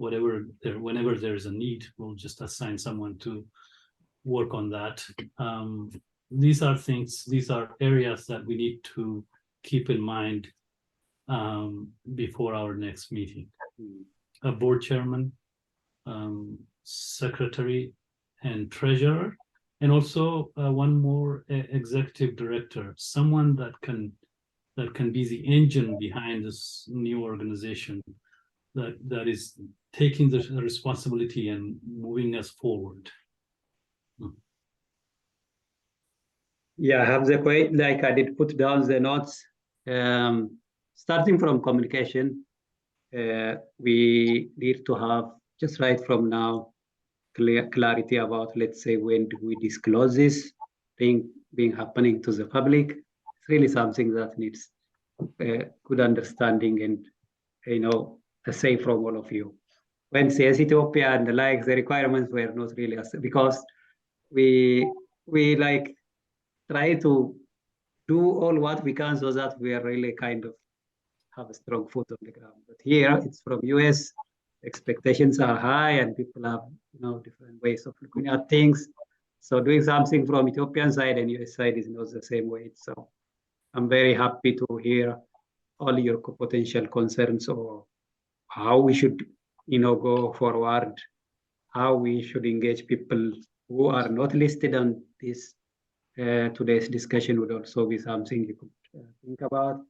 there's a need, we'll just assign someone to work on that. These are areas that we need to keep in mind before our next meeting. A board chairman, secretary, and treasurer, and also one more executive director, someone that can be the engine behind this new organization, that is taking the responsibility and moving us forward. Yeah, I have the quite, like I did put down the notes. Starting from communication, we need to have, just right from now, clarity about, let's say, when do we disclose this thing being happening to the public. It's really something that needs good understanding and, a say from all of you. When CS Ethiopia and the likes, the requirements were not really, because we like try to do all what we can so that we are really kind of have a strong foot on the ground. But here it's from US, expectations are high and people have different ways of looking at things. So doing something from Ethiopian side and US side is not the same way. So I'm very happy to hear all your potential concerns or how we should go forward, how we should engage people who are not listed on this. Today's discussion would also be something you could think about.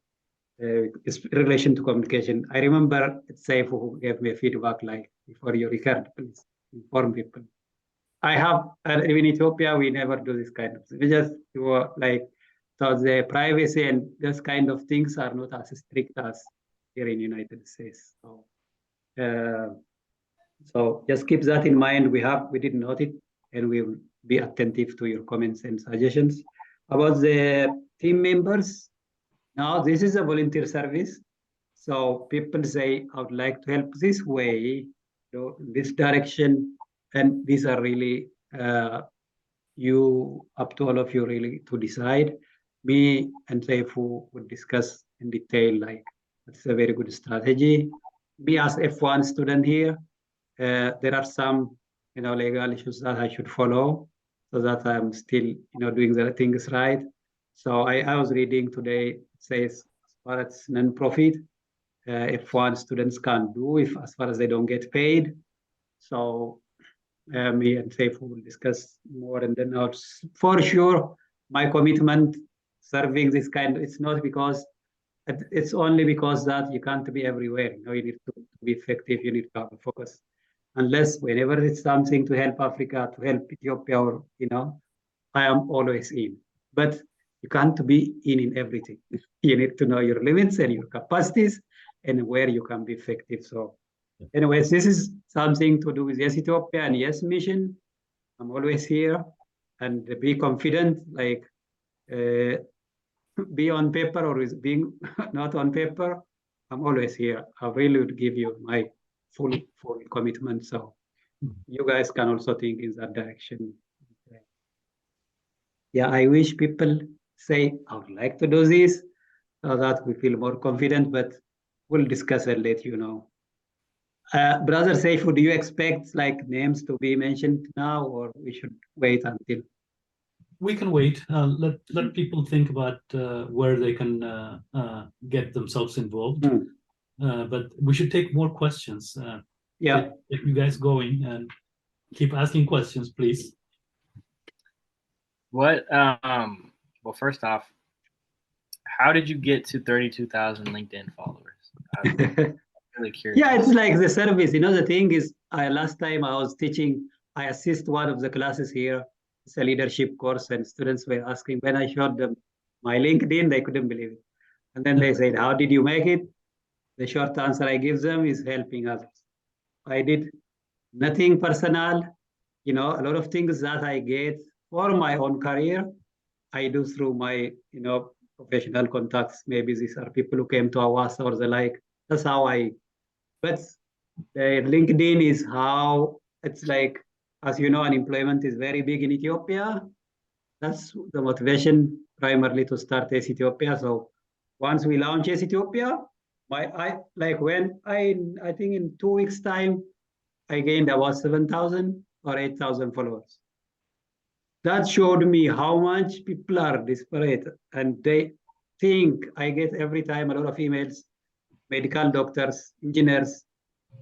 In relation to communication, I remember Saif who gave me feedback like, before you record, please inform people. I have, in Ethiopia, we never do this kind of thing. We just do so the privacy and this kind of things are not as strict as here in United States. So just keep that in mind. We did note it, and we will be attentive to your comments and suggestions. About the team members, now this is a volunteer service. So people say, I would like to help this way, this direction, and these are really you up to all of you really to decide. Me and Saifu would discuss in detail, like it's a very good strategy. Me as F1 student here, there are some legal issues that I should follow so that I'm still doing the things right. So I was reading today, it says as far as non-profit, F1 students can't do if as far as they don't get paid. So me and Saifu will discuss more, and then for sure my commitment serving this kind, it's not because it's only because that you can't be everywhere. You need to be effective, you need to have a focus. Unless whenever it's something to help Africa, to help Ethiopia, or I am always in. But you can't be in everything. You need to know your limits and your capacities and where you can be effective. So anyways, this is something to do with Yes Ethiopia and Yes Mission. I'm always here, and be confident, like be on paper or is being not on paper. I'm always here. I really would give you my full commitment. So you guys can also think in that direction. Yeah, I wish people say, I would like to do this so that we feel more confident, but we'll discuss and let you know. Brother Saifu, do you expect like names to be mentioned now, or we should wait until? We can wait. Let people think about where they can get themselves involved. But we should take more questions. Yeah. Get you guys going and keep asking questions, please. What? Well, first off, how did you get to 32,000 LinkedIn followers? I'm really curious. Yeah, it's like the service. The thing is, last time I was teaching, I assist one of the classes here. It's a leadership course, and students were asking, when I showed them my LinkedIn, they couldn't believe it. And then they said, how did you make it? The short answer I give them is helping others. I did nothing personal. A lot of things that I get for my own career, I do through my, professional contacts. Maybe these are people who came to Awas or the like. That's how but LinkedIn is how it's like, as you know, unemployment is very big in Ethiopia. That's the motivation primarily to start Yes Ethiopia. So once we launch Yes Ethiopia, I think in 2 weeks time, I gained about 7,000 or 8,000 followers. That showed me how much people are desperate, and they think I get every time a lot of emails, medical doctors, engineers,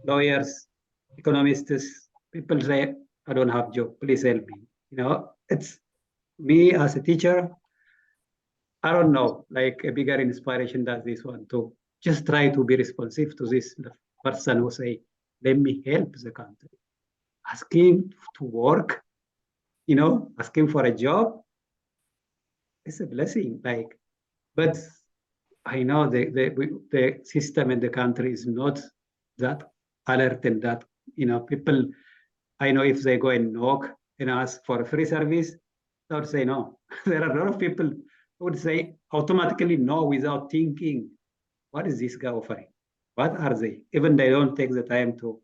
lawyers, economists. People say, I don't have job, please help me. It's me as a teacher. I don't know, like a bigger inspiration than this one to just try to be responsive to this person who say, let me help the country. Asking to work, asking for a job, it's a blessing. But I know the system in the country is not that alert, and that, people, I know if they go and knock and ask for a free service, they would say no. There are a lot of people who would say automatically no without thinking, what is this guy offering? What are they? Even they don't take the time to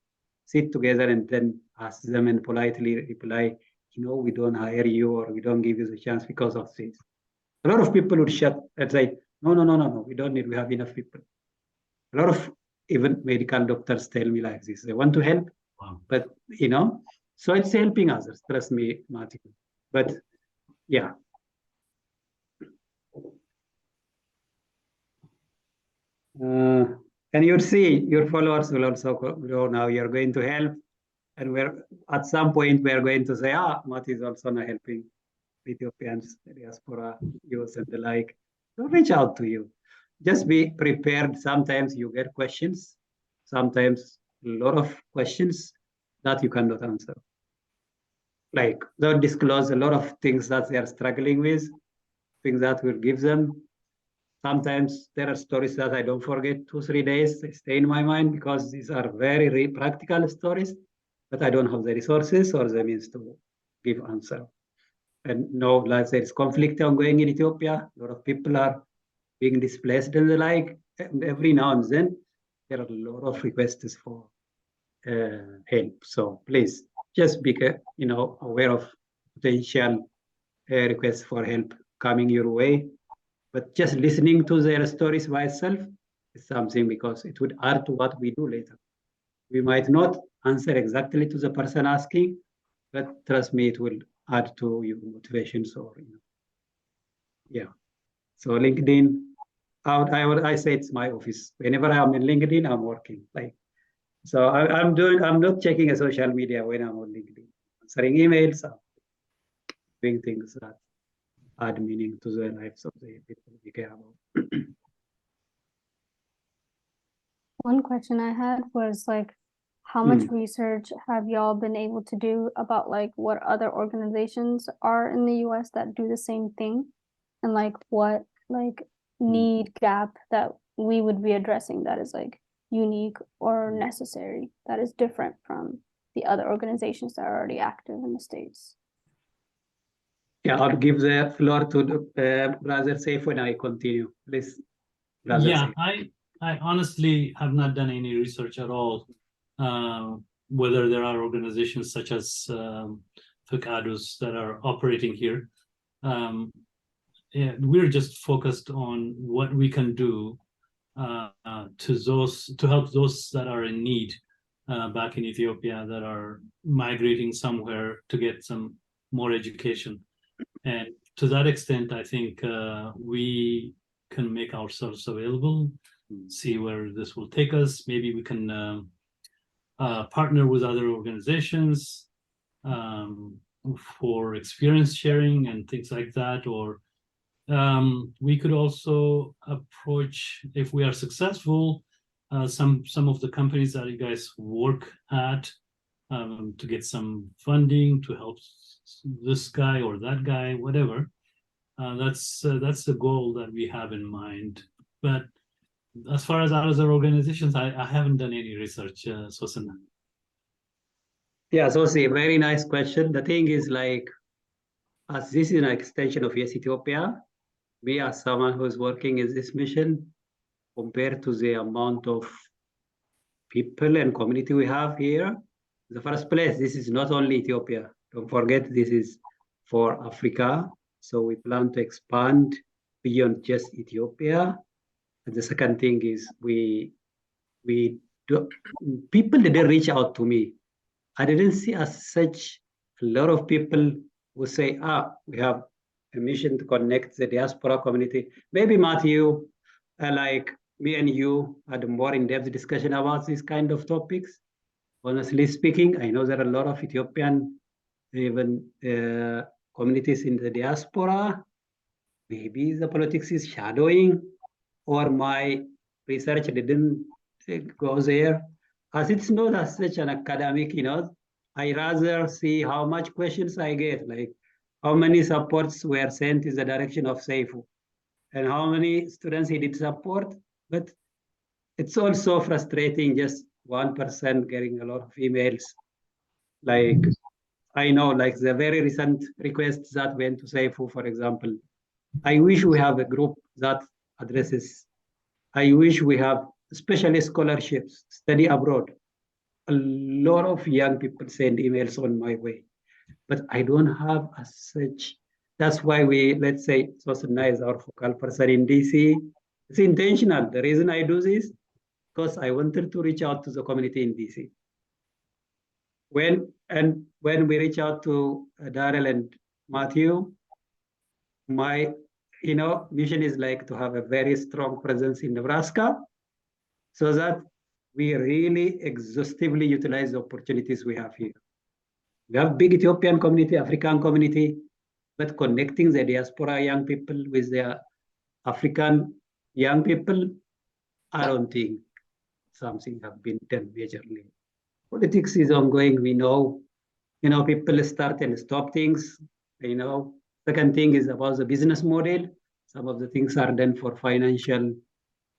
sit together and then ask them and politely reply, we don't hire you, or we don't give you the chance because of this. A lot of people would shut and say, no, we don't need, we have enough people. A lot of even medical doctors tell me like this. They want to help, but so it's helping others, trust me, Martin. But yeah. And you'll see your followers will also grow now. You're going to help. And we're at some point we're going to say, Mati is also not helping Ethiopians, diaspora, youth and the like. So reach out to you. Just be prepared. Sometimes you get questions, sometimes a lot of questions that you cannot answer. Like, don't disclose a lot of things that they are struggling with, things that will give them. Sometimes there are stories that I don't forget 2-3 days. They stay in my mind because these are very practical stories, but I don't have the resources or the means to give answer. And no, like there is conflict ongoing in Ethiopia. A lot of people are being displaced and the like. And every now and then there are a lot of requests for help. So please just be aware of potential requests for help coming your way. But just listening to their stories by itself is something, because it would add to what we do later. We might not answer exactly to the person asking, but trust me, it will add to your motivations or yeah. So LinkedIn, I say it's my office. Whenever I'm in LinkedIn, I'm working. So I'm not checking a social media when I'm on LinkedIn. Answering emails, I'm doing things that add meaning to the lives of the people we care about. One question I had was like, how much research have y'all been able to do about like what other organizations are in the US that do the same thing, and like what like need gap that we would be addressing that is like unique or necessary, that is different from the other organizations that are already active in the States? Yeah, I'll give the floor to Brother Saif when I continue. Please, Brother Yeah, Saif. I honestly have not done any research at all, whether there are organizations such as FICADUS that are operating here. Yeah, we're just focused on what we can do to help those that are in need back in Ethiopia, that are migrating somewhere to get some more education. And to that extent, I think we can make ourselves available, see where this will take us. Maybe we can partner with other organizations for experience sharing and things like that. Or we could also approach, if we are successful, some of the companies that you guys work at to get some funding to help this guy or that guy, whatever. That's the goal that we have in mind. But as far as other organizations, I haven't done any research, Sosanna. Yeah, so see, very nice question. The thing is, like, as this is an extension of Yes Ethiopia, me as someone who's working in this mission, compared to the amount of people and community we have here, in the first place, this is not only Ethiopia. Don't forget, this is for Africa. So we plan to expand beyond just Ethiopia. And the second thing is people didn't reach out to me. I didn't see as such a lot of people who say, we have a mission to connect the diaspora community. Maybe Matthew, like me and you had a more in-depth discussion about these kind of topics. Honestly speaking, I know there are a lot of Ethiopian even communities in the diaspora. Maybe the politics is shadowing, or my research didn't go there. As it's not as such an academic, I rather see how much questions I get, like how many supports were sent in the direction of Seifu, and how many students he did support. But it's also frustrating, just 1% getting a lot of emails. Like, I know, like the very recent requests that went to Seifu, for example. I wish we have a group that addresses. I wish we have especially scholarships, study abroad. A lot of young people send emails on my way, but I don't have as such. That's why let's say, Sosanna is our focal person in DC. It's intentional. The reason I do this, because I wanted to reach out to the community in DC. When we reach out to Daryl and Matthew, my mission is like to have a very strong presence in Nebraska, so that we really exhaustively utilize the opportunities we have here. We have big Ethiopian community, African community, but connecting the diaspora young people with the African young people, I don't think something have been done majorly. Politics is ongoing. We know, people start and stop things. Second thing is about the business model. Some of the things are done for financial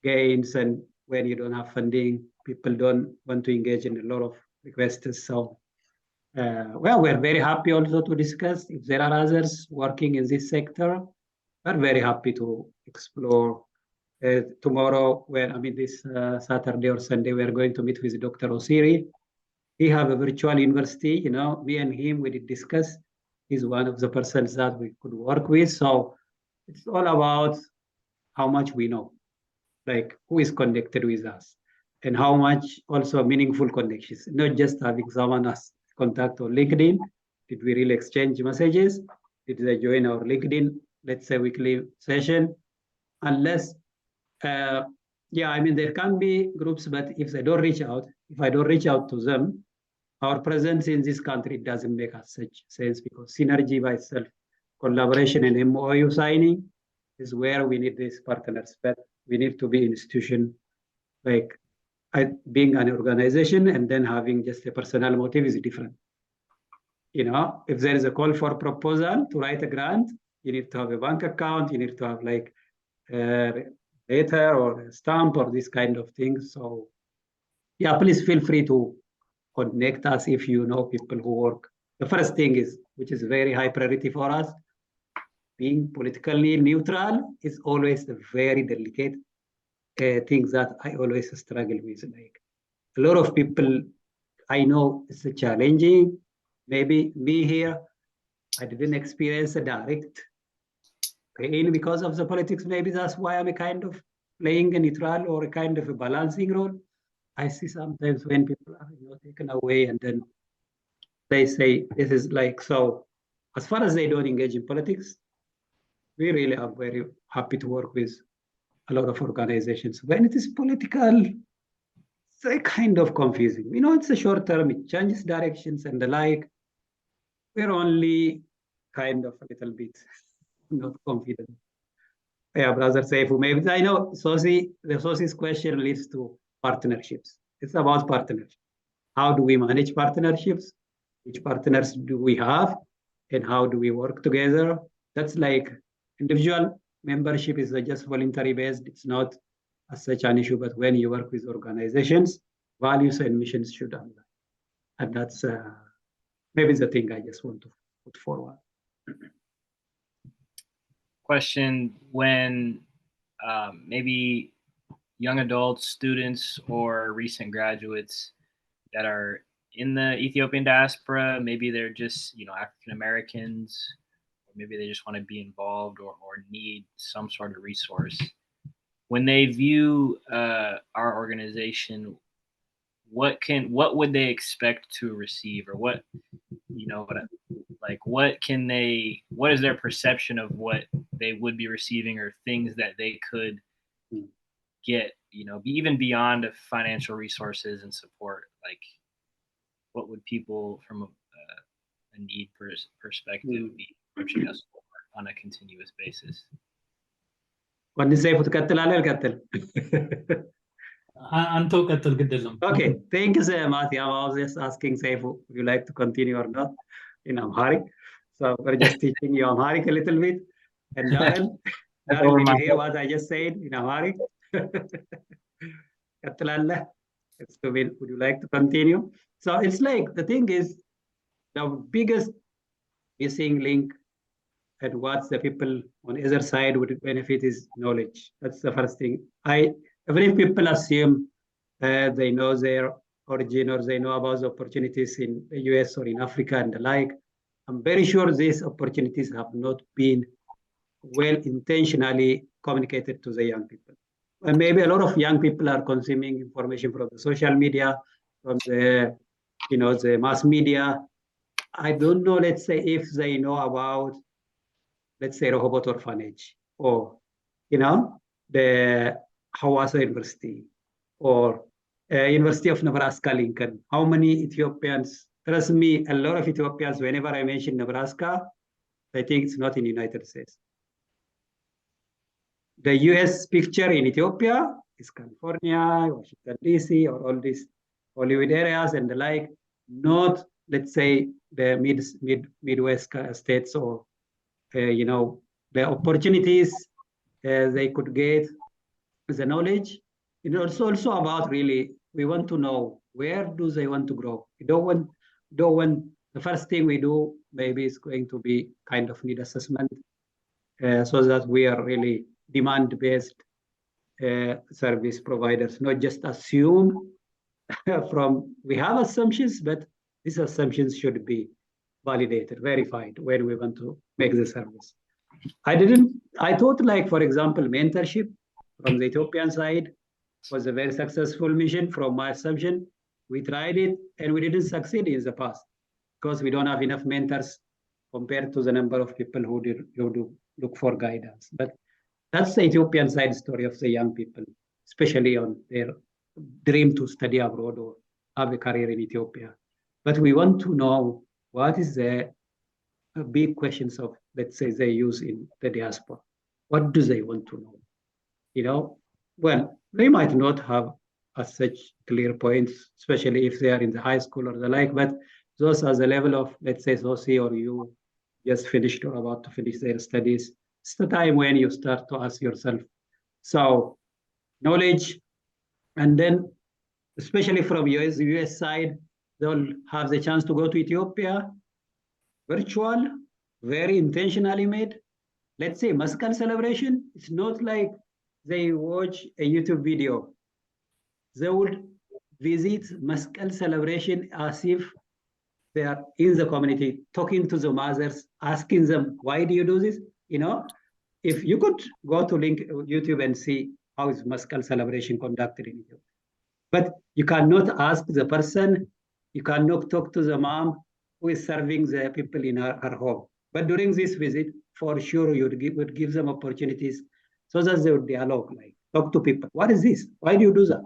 gains, and when you don't have funding, people don't want to engage in a lot of requests. So, we're very happy also to discuss if there are others working in this sector. We're very happy to explore tomorrow, this Saturday or Sunday, we are going to meet with Dr. Osiri. He have a virtual university, me and him, we did discuss. He's one of the persons that we could work with. So it's all about how much we know, like who is connected with us and how much also meaningful connections, not just having someone as contact on LinkedIn. Did we really exchange messages? Did they join our LinkedIn, let's say, weekly session? Unless, there can be groups, but if they don't reach out, if I don't reach out to them, our presence in this country doesn't make us such sense, because synergy by itself, collaboration and MOU signing is where we need these partners, but we need to be institution, like being an organization and then having just a personal motive is different. If there is a call for proposal to write a grant, you need to have a bank account, you need to have like a letter or a stamp or this kind of things. So yeah, please feel free to connect us if you know people who work. The first thing is, which is very high priority for us, being politically neutral is always a very delicate thing that I always struggle with. Like a lot of people I know it's challenging. Maybe me here, I didn't experience a direct pain because of the politics. Maybe that's why I'm a kind of playing a neutral or a kind of a balancing role. I see sometimes when people are taken away and then they say this is like, so as far as they don't engage in politics, we really are very happy to work with a lot of organizations. When it is political, it's a kind of confusing. It's a short term, it changes directions and the like. We're only kind of a little bit not confident. Yeah, brother Saifu, maybe I know the Sosi's question leads to partnerships. It's about partnerships. How do we manage partnerships? Which partners do we have? And how do we work together? That's like individual membership is just voluntary based. It's not as such an issue, but when you work with organizations, values and missions should align. And that's maybe the thing I just want to put forward. Question: when maybe young adults, students, or recent graduates that are in the Ethiopian diaspora, maybe they're just African Americans, or maybe they just want to be involved or need some sort of resource. When they view our organization, what would they expect to receive, or what is their perception of what they would be receiving, or things that they could get, even beyond financial resources and support? Like, what would people from a need perspective be approaching us for on a continuous basis? Okay, thank you so much. I was just asking Saifu, would you like to continue or not in Amharic? So we're just teaching you Amharic a little bit. And Darren, did you hear what I just said in Amharic? Would you like to continue? So it's like, the thing is, the biggest missing link and what the people on either side would benefit is knowledge. That's the first thing. Even if people assume they know their origin or they know about the opportunities in the US or in Africa and the like, I'm very sure these opportunities have not been well intentionally communicated to the young people. And maybe a lot of young people are consuming information from the social media, from the mass media. I don't know, let's say, if they know about, let's say, Rehoboth Orphanage, or the Hawassa University, or University of Nebraska Lincoln. How many Ethiopians? Trust me, a lot of Ethiopians, whenever I mention Nebraska, I think it's not in the United States. The US picture in Ethiopia is California, Washington, DC, or all these Hollywood areas and the like, not, let's say, the Midwest states, or the opportunities they could get, the knowledge. It's also about, really, we want to know, where do they want to grow? We don't want the first thing we do maybe is going to be kind of need assessment, so that we are really demand-based service providers, not just assume we have assumptions, but these assumptions should be validated, verified when we want to make the service. I thought like, for example, mentorship from the Ethiopian side was a very successful mission from my assumption. We tried it and we didn't succeed in the past because we don't have enough mentors compared to the number of people who do look for guidance. But that's the Ethiopian side story of the young people, especially on their dream to study abroad or have a career in Ethiopia. But we want to know what is the big questions of, let's say, they use in the diaspora. What do they want to know? You know, well, they might not have such clear points, especially if they are in the high school or the like, but those are the level of, let's say, soci or you just finished or about to finish their studies. It's the time when you start to ask yourself. So knowledge, and then especially from US side, they'll have the chance to go to Ethiopia, virtual, very intentionally made. Let's say Maskal celebration, it's not like they watch a YouTube video. They would visit Maskal celebration as if they are in the community, talking to the mothers, asking them, why do you do this? You know, if you could go to link YouTube and see how is Maskal celebration conducted in Ethiopia. But you cannot ask the person, you cannot talk to the mom who is serving the people in her home. But during this visit, for sure, you would give them opportunities so that they would dialogue, like talk to people. What is this? Why do you do that?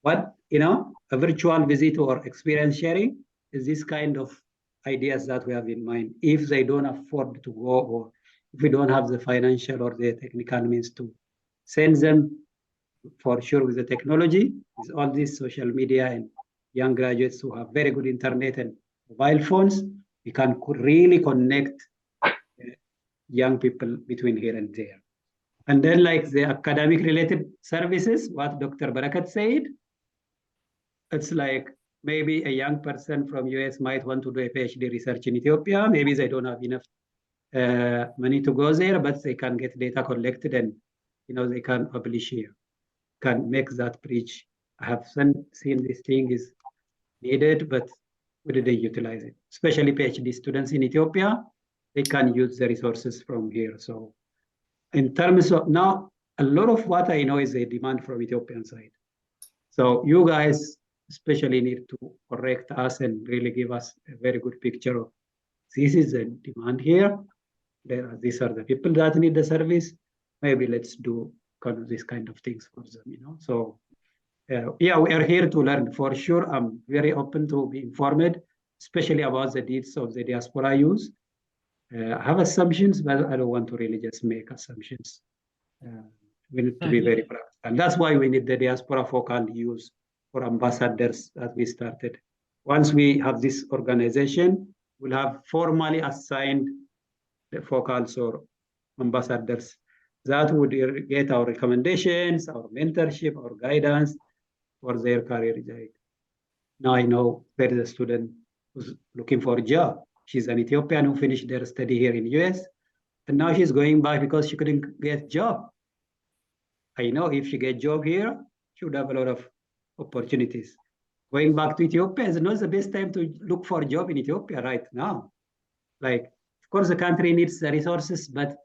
What, you know, a virtual visit or experience sharing is this kind of ideas that we have in mind. If they don't afford to go, or if we don't have the financial or the technical means to send them, for sure with the technology, with all these social media and young graduates who have very good internet and mobile phones, we can really connect young people between here and there. And then like the academic related services, what Dr. Barakat said, it's like maybe a young person from US might want to do a PhD research in Ethiopia. Maybe they don't have enough money to go there, but they can get data collected and, you know, they can publish here, can make that bridge. I have seen this thing is needed, but we didn't utilize it. Especially PhD students in Ethiopia, they can use the resources from here. So in terms of now, a lot of what I know is a demand from Ethiopian side. So you guys especially need to correct us and really give us a very good picture of this is the demand here. These are the people that need the service. Maybe let's do kind of these kind of things for them, you know. So yeah, we are here to learn for sure. I'm very open to be informed, especially about the needs of the diaspora youth. I have assumptions, but I don't want to really just make assumptions. We need to be very practical. And that's why we need the diaspora focal use for ambassadors that we started. Once we have this organization, we'll have formally assigned the focals or ambassadors that would get our recommendations, our mentorship, our guidance for their career journey. Now I know there is a student who's looking for a job. She's an Ethiopian who finished their study here in US, and now she's going back because she couldn't get a job. I know if she get a job here, she would have a lot of opportunities. Going back to Ethiopia is not the best time to look for a job in Ethiopia right now. Like, of course, the country needs the resources, but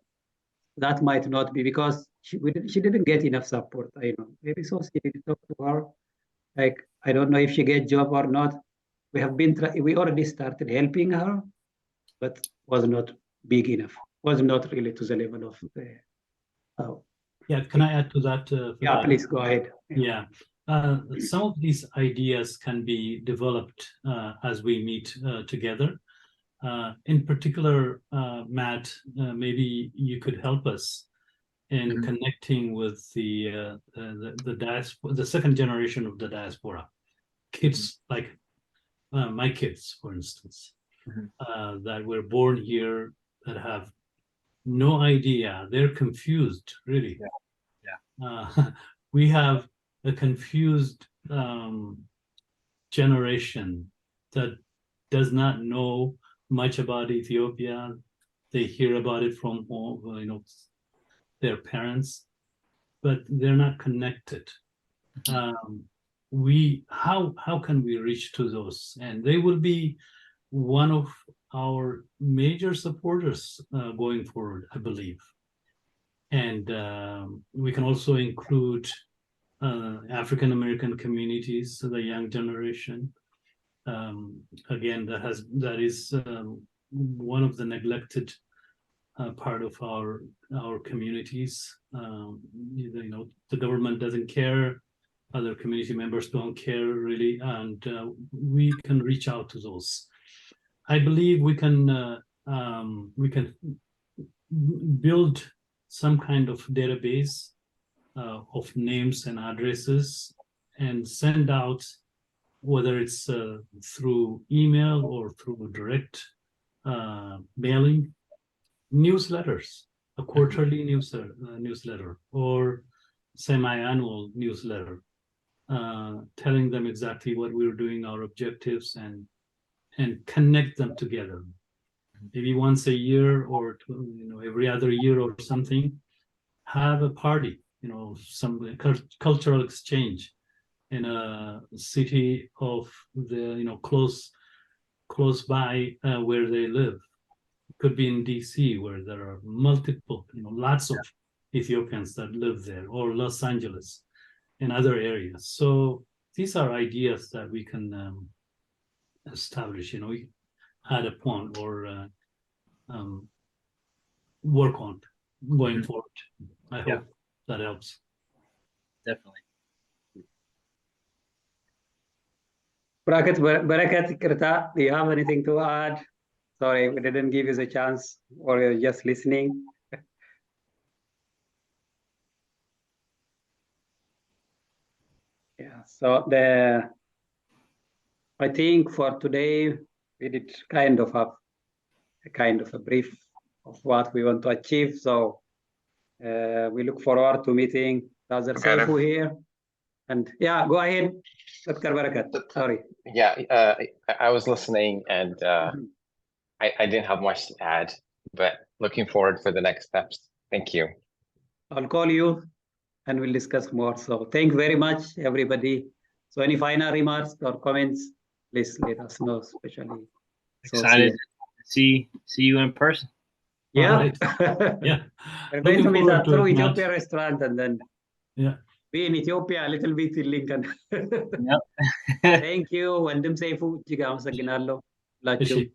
that might not be because she didn't get enough support. I know. Maybe so she did talk to her. Like, I don't know if she get job or not. We already started helping her, but was not big enough. Was not really to the level of the. Yeah, can I add to that? Yeah, please go ahead. Yeah. Some of these ideas can be developed as we meet together. In particular, Matt, maybe you could help us in connecting with the diaspora, the second generation of the diaspora, kids like my kids, for instance, that were born here, that have no idea. They're confused, really. We have a confused generation that does not know much about Ethiopia. They hear about it from, you know, their parents. but they're not connected. How can we reach to those? And they will be one of our major supporters going forward, I believe. And we can also include African American communities, the young generation. Again, that is one of the neglected part of our communities. The government doesn't care, other community members don't care really, and we can reach out to those. I believe we can build some kind of database of names and addresses and send out, whether it's through email or through direct mailing, newsletters, a quarterly newsletter or semi-annual newsletter, telling them exactly what we're doing, our objectives, and connect them together. Maybe once a year or every other year or something, have a party, some cultural exchange in a city of the close by where they live. It could be in DC, where there are multiple, lots of Ethiopians that live there, or Los Angeles and other areas. So these are ideas that we can establish, add upon or work on going forward. I hope that helps. Definitely. Barakat, Kirta, do you have anything to add? Sorry, we didn't give you the chance, or you're just listening. Yeah, so I think for today, we did kind of have a brief of what we want to achieve. So we look forward to meeting Dr. Saifu here. And yeah, go ahead, Dr. Barakat. Sorry. Yeah, I was listening and I didn't have much to add, but looking forward for the next steps. Thank you. I'll call you and we'll discuss more. So thank you very much, everybody. So any final remarks or comments, please let us know, especially. Excited to see you in person. Yeah. Right. Yeah. We're going to meet forward at to through it, Matt. Ethiopia restaurant and then be in Ethiopia a little bit in Lincoln. Yep. Thank you. Wandem Saifu, Jiga Masaginalo. Thank you.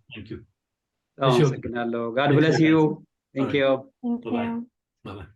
God bless you. Thank All right. you. Thank Bye-bye. you. Bye-bye.